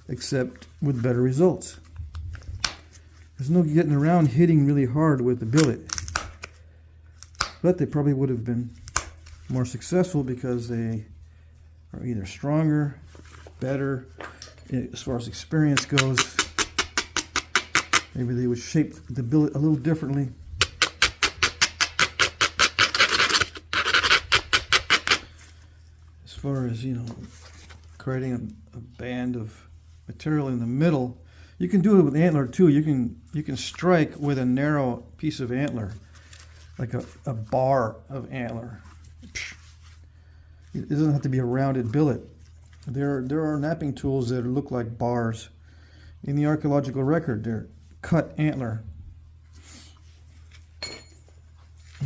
except with better results. There's no getting around hitting really hard with the billet. But they probably would have been more successful because they are either stronger, better, as far as experience goes. maybe they would shape the billet a little differently. As far as, you know, creating a band of material in the middle. You can do it with antler too. You can strike with a narrow piece of antler, like a bar of antler. It doesn't have to be a rounded billet. There are knapping tools that look like bars. In the archaeological record, they're cut antler.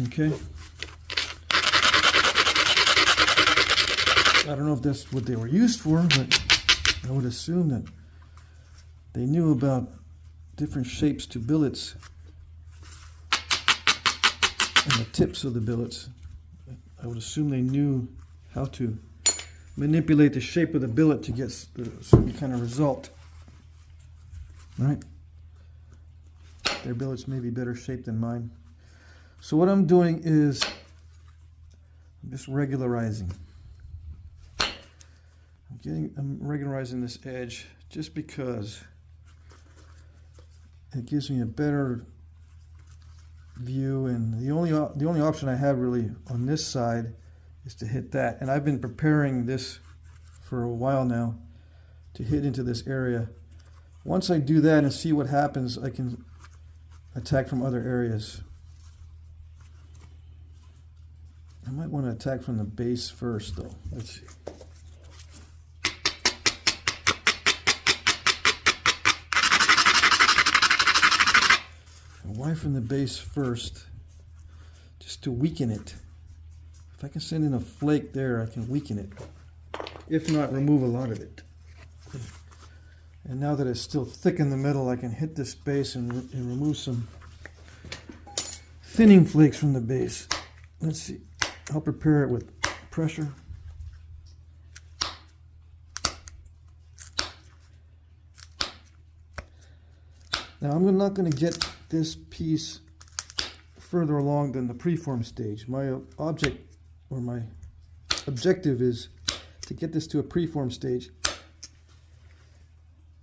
Okay. I don't know if that's what they were used for, but I would assume that they knew about different shapes to billets and the tips of the billets. I would assume they knew how to manipulate the shape of the billet to get a certain kind of result. Right? Their billets may be better shaped than mine. So what I'm doing is I'm just regularizing. I'm regularizing this edge just because it gives me a better view, and the only option I have really on this side is to hit that. And I've been preparing this for a while now to hit into this area. Once I do that and see what happens, I can attack from other areas. I might want to attack from the base first though. Let's see. Why from the base first? Just to weaken it. If I can send in a flake there, I can weaken it. If not, remove a lot of it. And now that it's still thick in the middle, I can hit this base and remove some thinning flakes from the base. Let's see. I'll prepare it with pressure. Now I'm not going to get this piece further along than the preform stage. My object, or my objective, is to get this to a preform stage.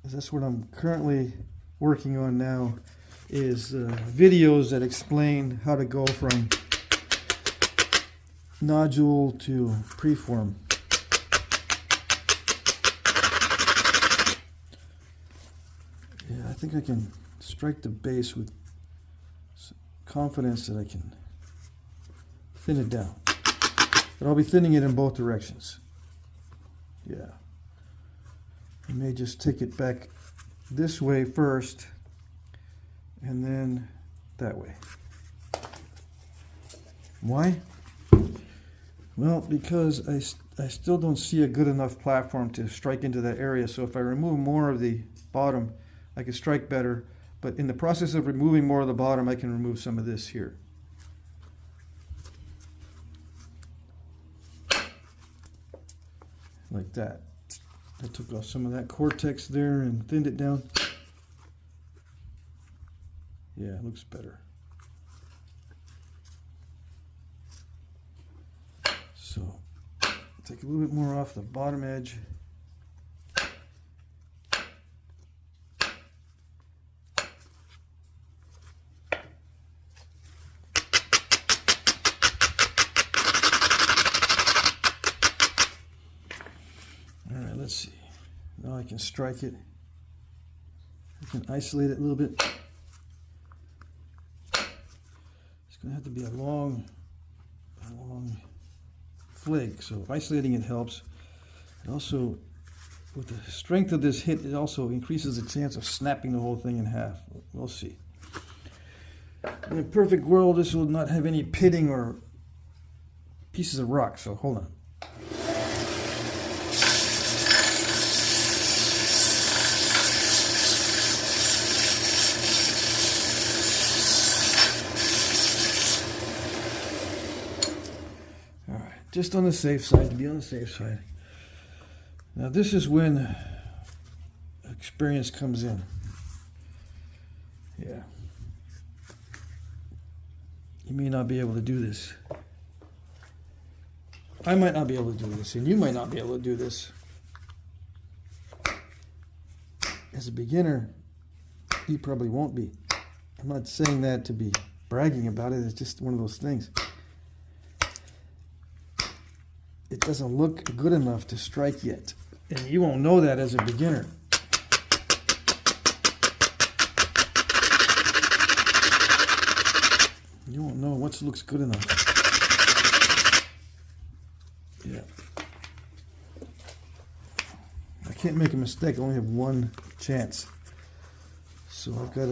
That's what I'm currently working on now, is videos that explain how to go from nodule to preform. Yeah, I think I can strike the base with confidence that I can thin it down. But I'll be thinning it in both directions. Yeah. I may just take it back this way first and then that way. Why? Well, because I still don't see a good enough platform to strike into that area. So if I remove more of the bottom, I can strike better. But in the process of removing more of the bottom, I can remove some of this here. Like that. I took off some of that cortex there and thinned it down. Yeah, it looks better. So, take a little bit more off the bottom edge. Alright, let's see. Now I can strike it. I can isolate it a little bit. It's going to have to be a long flake, so isolating it helps. And also, with the strength of this hit, it also increases the chance of snapping the whole thing in half. We'll see. In a perfect world, this will not have any pitting or pieces of rock, so hold on. Just on the safe side, to be on the safe side. Now this is when experience comes in. Yeah. You may not be able to do this. I might not be able to do this, and you might not be able to do this. As a beginner, You probably won't be. I'm not saying that to be bragging about it. It's just one of those things. It doesn't look good enough to strike yet. And you won't know that as a beginner. You won't know what looks good enough. Yeah. I can't make a mistake. I only have one chance. So I've got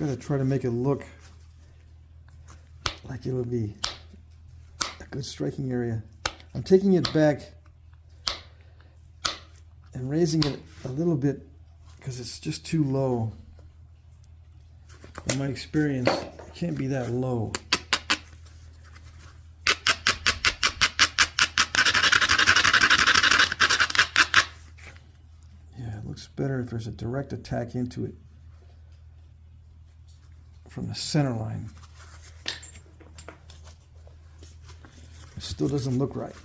to try to make it look like it'll be a good striking area. I'm taking it back and raising it a little bit because it's just too low. In my experience, it can't be that low. Yeah, it looks better if there's a direct attack into it from the center line. It still doesn't look right.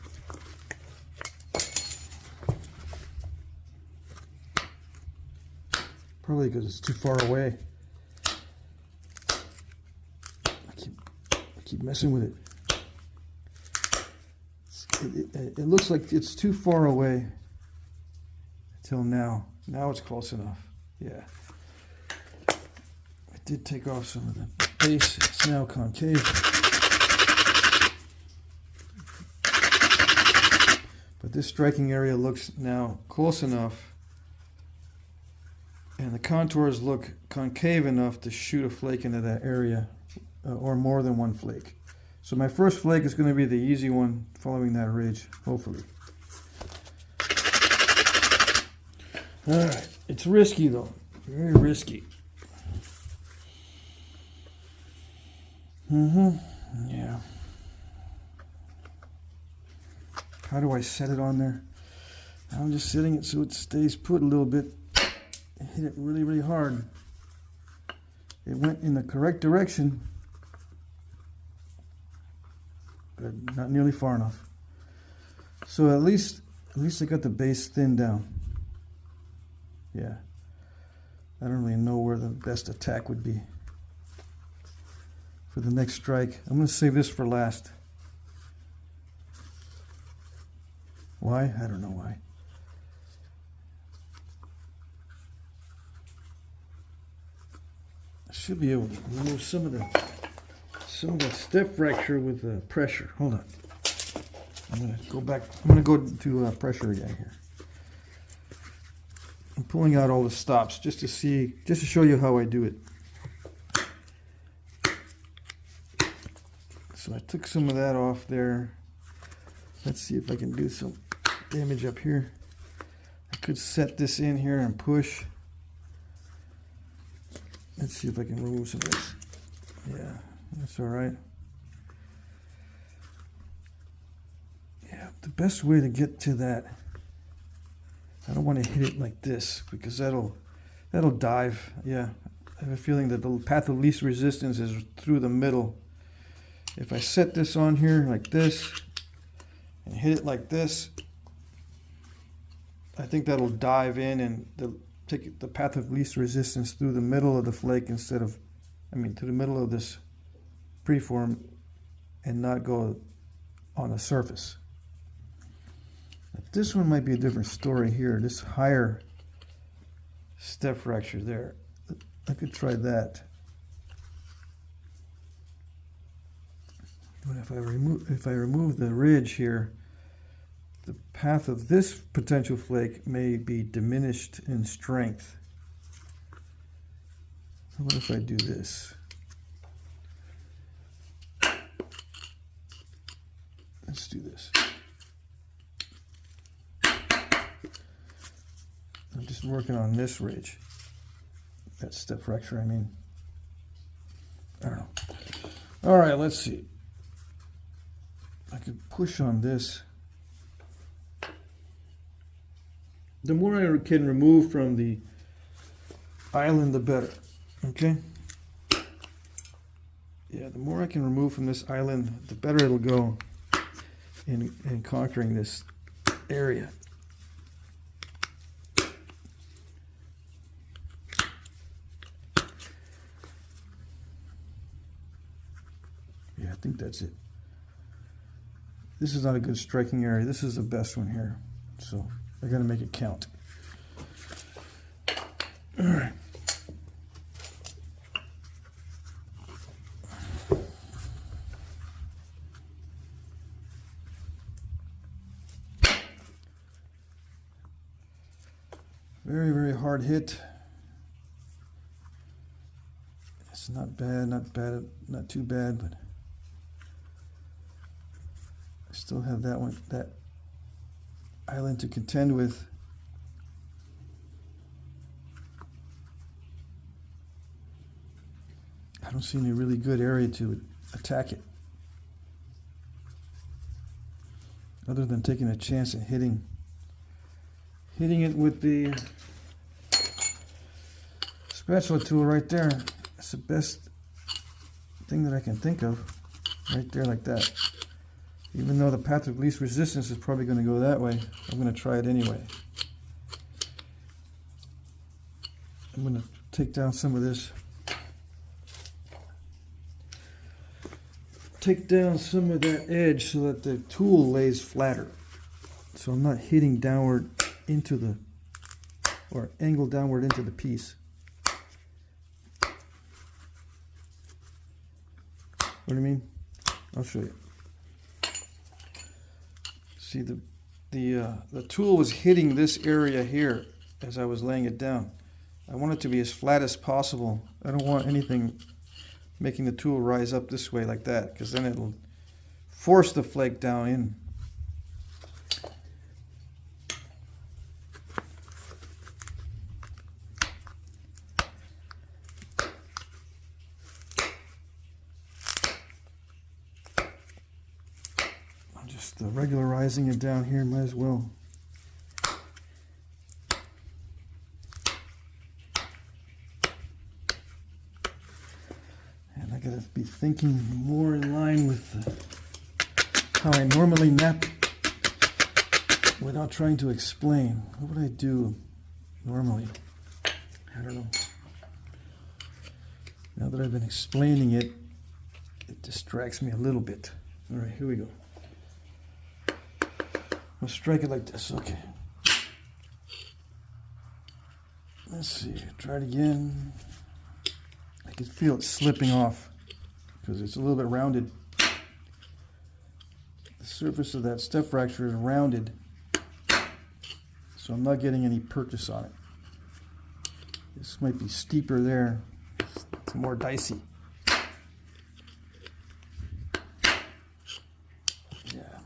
Probably because it's too far away. I keep messing with it. It looks like it's too far away until now. Now it's close enough. Yeah. I did take off some of the base. It's now concave. But this striking area looks now close enough, and the contours look concave enough to shoot a flake into that area, or more than one flake. So my first flake is going to be the easy one following that ridge, hopefully. Alright, it's risky though, very risky. Yeah. How do I set it on there? I'm just setting it so it stays put a little bit. Hit it really, really hard. It went in the correct direction, but not nearly far enough. So at least I got the base thinned down. Yeah. I don't really know where the best attack would be for the next strike. I'm going to save this for last. Why? I don't know why. I should be able to remove some of that step fracture with pressure. Hold on. I'm going to go back. I'm going to go to pressure again here. I'm pulling out all the stops just to show you how I do it. So I took some of that off there. Let's see if I can do some damage up here. I could set this in here and push. Let's see if I can remove some of this. Yeah, that's all right. Yeah, the best way to get to that, I don't want to hit it like this because that'll dive. Yeah, I have a feeling that the path of least resistance is through the middle. If I set this on here like this and hit it like this, I think that'll dive in and take the path of least resistance through the middle of the flake instead of, to the middle of this preform and not go on the surface. But this one might be a different story here. This higher step fracture there. I could try that. But if I remove the ridge here, the path of this potential flake may be diminished in strength. What if I do this? Let's do this. I'm just working on this ridge. That step fracture, I mean. I don't know. All right, let's see. I could push on this. The more I can remove from the island, the better. Okay? Yeah, the more I can remove from this island, the better it'll go in conquering this area. think that's it. This is not a good striking area. This is the best one here. So I gotta make it count. All right. Very, very hard hit. It's not bad, not too bad, but I still have that island to contend with. I don't see any really good area to attack it, other than taking a chance at hitting it with the spatula tool right there. It's the best thing that I can think of, right there like that. Even though the path of least resistance is probably going to go that way, I'm going to try it anyway. I'm going to take down some of this. Take down some of that edge so that the tool lays flatter. So I'm not hitting downward into the, or angle downward into the piece. What do you mean? I'll show you. See, the tool was hitting this area here as I was laying it down. I want it to be as flat as possible. I don't want anything making the tool rise up this way like that, because then it'll force the flake down in. I'm just regularizing it down here, might as well. I gotta be thinking more in line with how I normally knap without trying to explain. What would I do normally? I don't know. Now that I've been explaining it, it distracts me a little bit. All right, here we go. I'll strike it like this. Okay. Let's see. Try it again. I can feel it slipping off because it's a little bit rounded. The surface of that step fracture is rounded, so I'm not getting any purchase on it. This might be steeper there. It's more dicey. Yeah.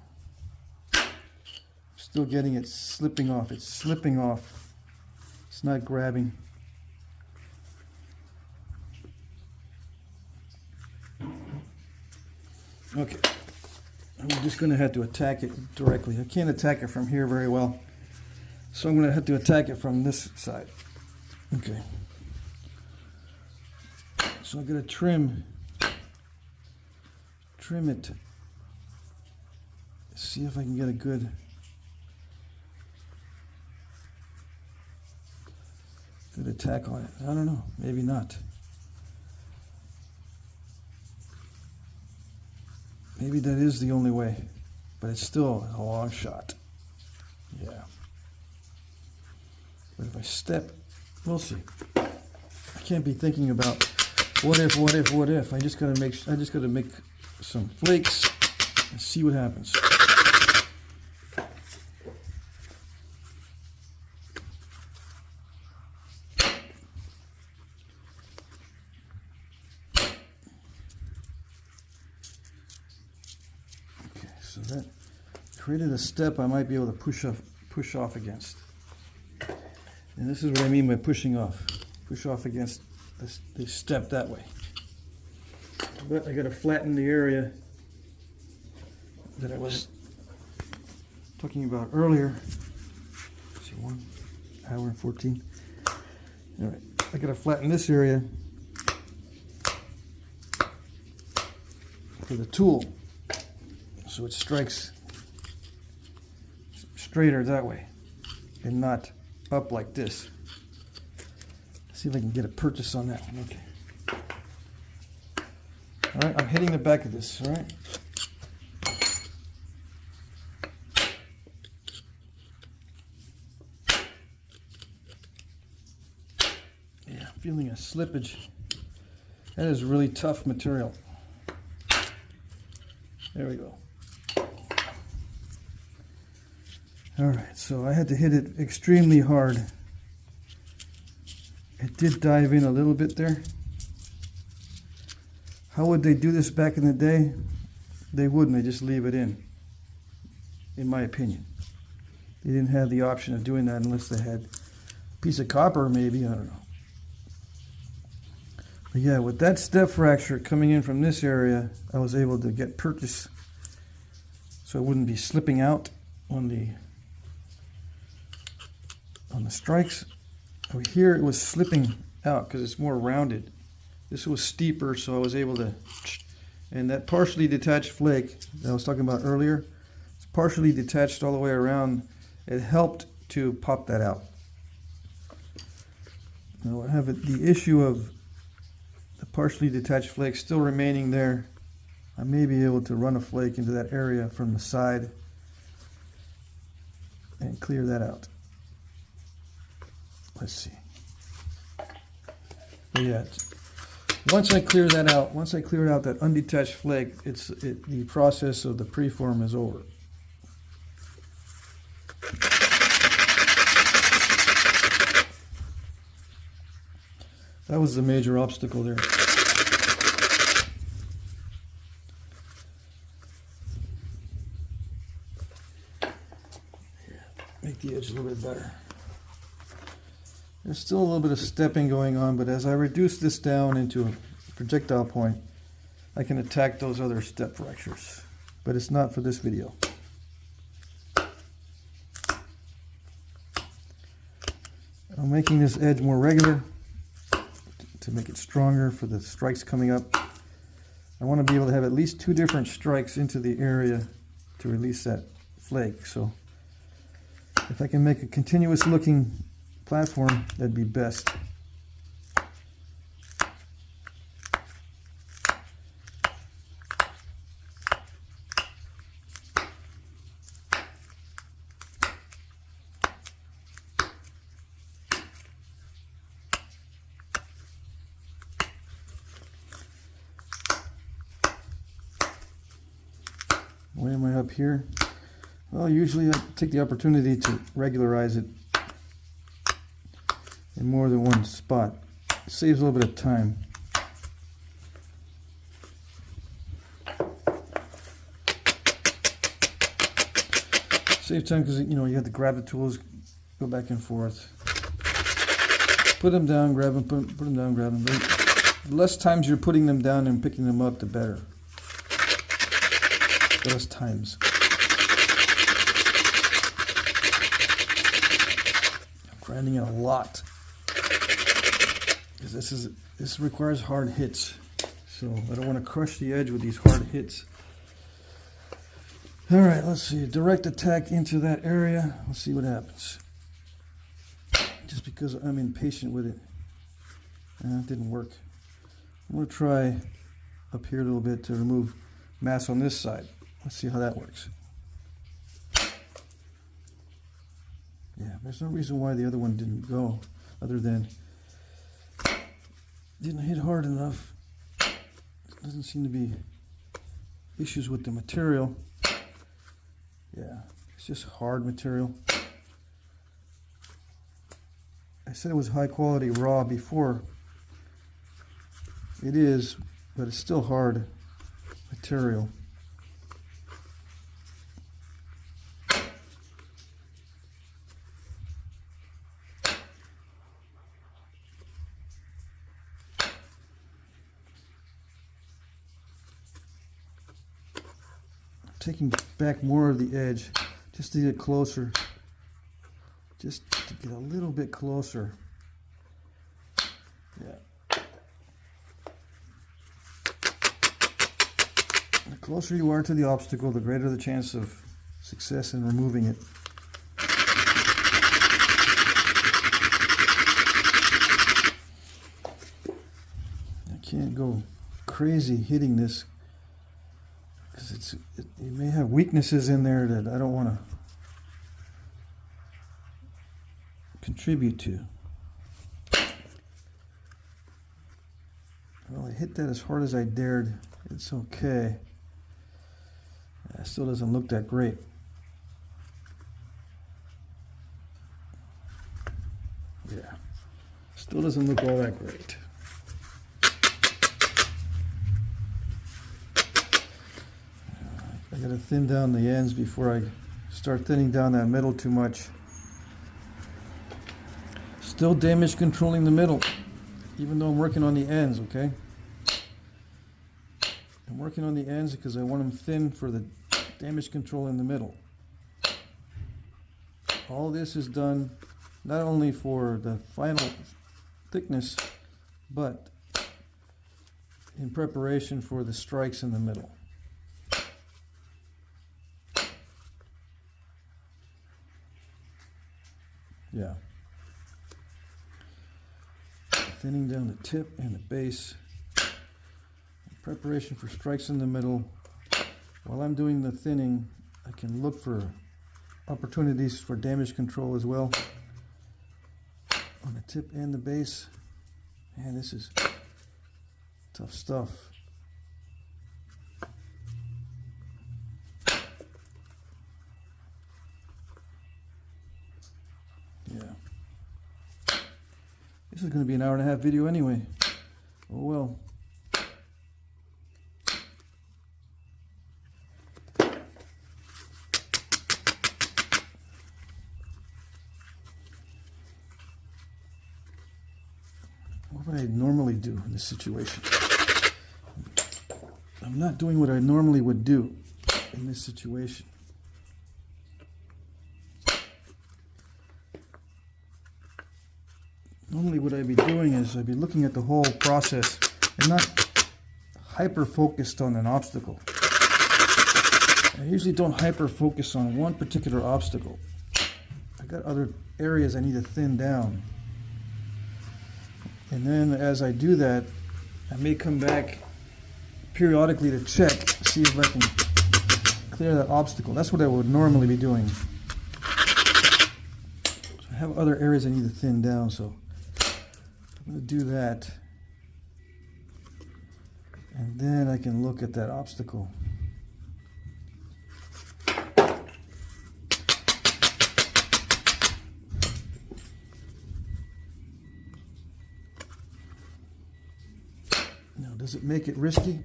Still getting it slipping off. It's slipping off. It's not grabbing. Okay, I'm just going to have to attack it directly. I can't attack it from here very well, so I'm going to have to attack it from this side. Okay. So I'm going to trim it. See if I can get a good attack on it. I don't know, maybe not. Maybe that is the only way, but it's still a long shot. Yeah. But if I step, we'll see. I can't be thinking about what if. I just gotta make some flakes and see what happens. So that created a step I might be able to push off against. And this is what I mean by pushing off. Push off against this step that way. But I got to flatten the area that I was talking about earlier. Let's see, 1 hour and 14. All right, I got to flatten this area for the tool, so it strikes straighter that way and not up like this. Let's see if I can get a purchase on that one. Okay. All right, I'm hitting the back of this, all right? Yeah, I'm feeling a slippage. That is really tough material. There we go. All right, so I had to hit it extremely hard. It did dive in a little bit there. How would they do this back in the day? They wouldn't, they just leave it in my opinion. They didn't have the option of doing that unless they had a piece of copper maybe, I don't know. But yeah, with that step fracture coming in from this area, I was able to get purchase so it wouldn't be slipping out on the strikes. Over here it was slipping out because it's more rounded. This was steeper, so I was able to, and that partially detached flake that I was talking about earlier, it's partially detached all the way around. It helped to pop that out. Now I have the issue of the partially detached flake still remaining there. I may be able to run a flake into that area from the side and clear that out. Let's see. But yeah, once I clear that out, once I clear out that undetached flake, the process of the preform is over. That was the major obstacle there. Make the edge a little bit better. There's still a little bit of stepping going on, but as I reduce this down into a projectile point, I can attack those other step fractures. But it's not for this video. I'm making this edge more regular to make it stronger for the strikes coming up. I want to be able to have at least 2 different strikes into the area to release that flake. So if I can make a continuous looking platform, that'd be best. Why am I up here? Well, usually I take the opportunity to regularize it in more than one spot. It saves a little bit of time. Save time because you have to grab the tools, go back and forth, put them down, grab them, put them down, grab them. The less times you're putting them down and picking them up, the better. The less times. I'm grinding it a lot. Because this requires hard hits, so I don't want to crush the edge with these hard hits. All right, let's see. Direct attack into that area. Let's see what happens. Just because I'm impatient with it, it didn't work. I'm going to try up here a little bit to remove mass on this side. Let's see how that works. Yeah, there's no reason why the other one didn't go, other than didn't hit hard enough. Doesn't seem to be issues with the material. Yeah, it's just hard material. I said it was high quality raw before. It is, but it's still hard material. Taking back more of the edge just to get closer, just to get a little bit closer. Yeah. The closer you are to the obstacle, the greater the chance of success in removing it. I can't go crazy hitting this because it may have weaknesses in there that I don't want to contribute to. Well, I hit that as hard as I dared. It's okay. It still doesn't look that great. Yeah, still doesn't look all that great. I gotta thin down the ends before I start thinning down that middle too much. Still damage controlling the middle, even though I'm working on the ends, okay? I'm working on the ends because I want them thin for the damage control in the middle. All this is done not only for the final thickness, but in preparation for the strikes in the middle. Yeah. Thinning down the tip and the base. In preparation for strikes in the middle. While I'm doing the thinning, I can look for opportunities for damage control as well. On the tip and the base. Man, this is tough stuff. Yeah. This is going to be an hour and a half video anyway. Oh well. What would I normally do in this situation? I'm not doing what I normally would do in this situation. Normally what I'd be doing is I'd be looking at the whole process and not hyper focused on an obstacle. I usually don't hyper focus on one particular obstacle. I got other areas I need to thin down. And then as I do that, I may come back periodically to check, see if I can clear that obstacle. That's what I would normally be doing. So I have other areas I need to thin down, so I'm going to do that. And then I can look at that obstacle. Now, does it make it risky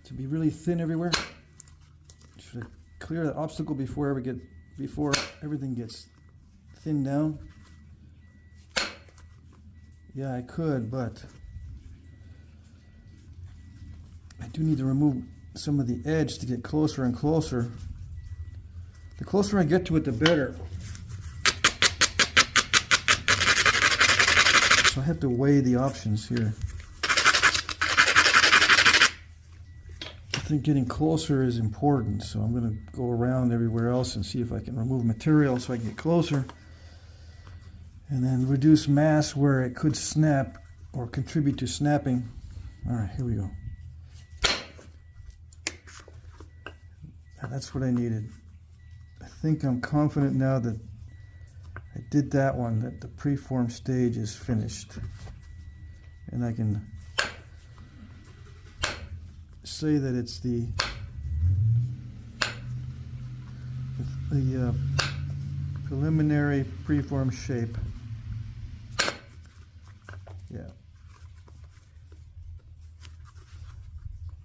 to be really thin everywhere? Should I clear that obstacle before everything gets thinned down? Yeah, I could, but I do need to remove some of the edge to get closer and closer. The closer I get to it, the better. So I have to weigh the options here. I think getting closer is important, so I'm going to go around everywhere else and see if I can remove material so I can get closer. And then reduce mass where it could snap or contribute to snapping. All right, here we go. Now that's what I needed. I think I'm confident now that I did that one, that the preform stage is finished. And I can say that it's the preliminary preform shape. Yeah.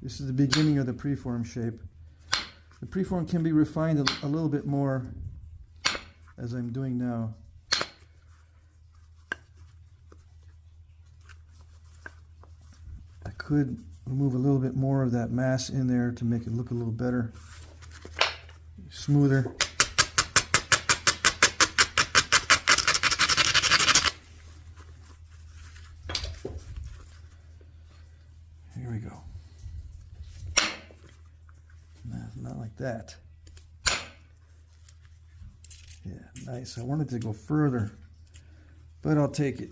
This is the beginning of the preform shape. The preform can be refined a little bit more as I'm doing now. I could remove a little bit more of that mass in there to make it look a little better, smoother. Here we go. Not like that. Yeah, nice. I wanted to go further, but I'll take it.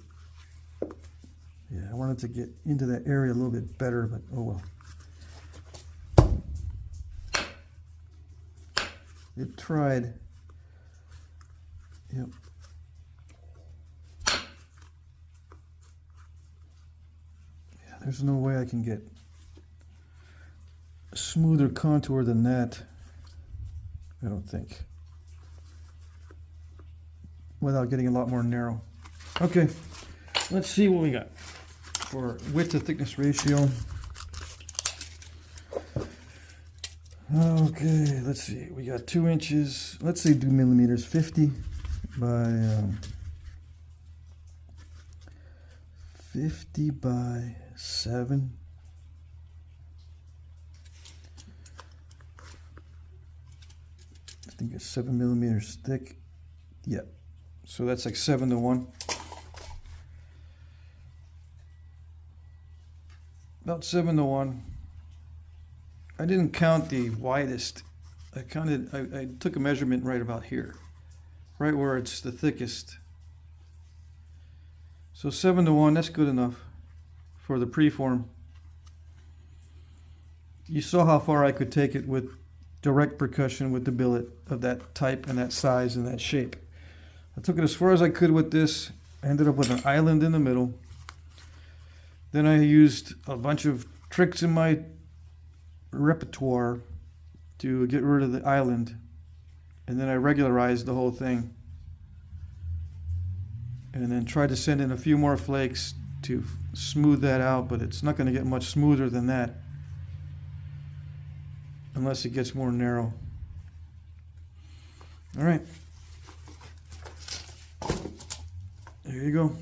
Yeah, I wanted to get into that area a little bit better, but oh well. It tried. Yep. Yeah, there's no way I can get a smoother contour than that, I don't think, without getting a lot more narrow. Okay, let's see what we got for width to thickness ratio. Okay, let's see. We got 2 inches. Let's say do millimeters. 50 by 50 by 7. I think it's 7 millimeters thick. Yep. So that's like 7 to 1. About 7 to 1. I didn't count the widest. I took a measurement right about here, right where it's the thickest. So 7 to 1, that's good enough for the preform. You saw how far I could take it with direct percussion with the billet of that type and that size and that shape. I took it as far as I could with this. I ended up with an island in the middle. Then I used a bunch of tricks in my repertoire to get rid of the island, and then I regularized the whole thing, and then tried to send in a few more flakes to smooth that out, but it's not going to get much smoother than that unless it gets more narrow. All right, there you go.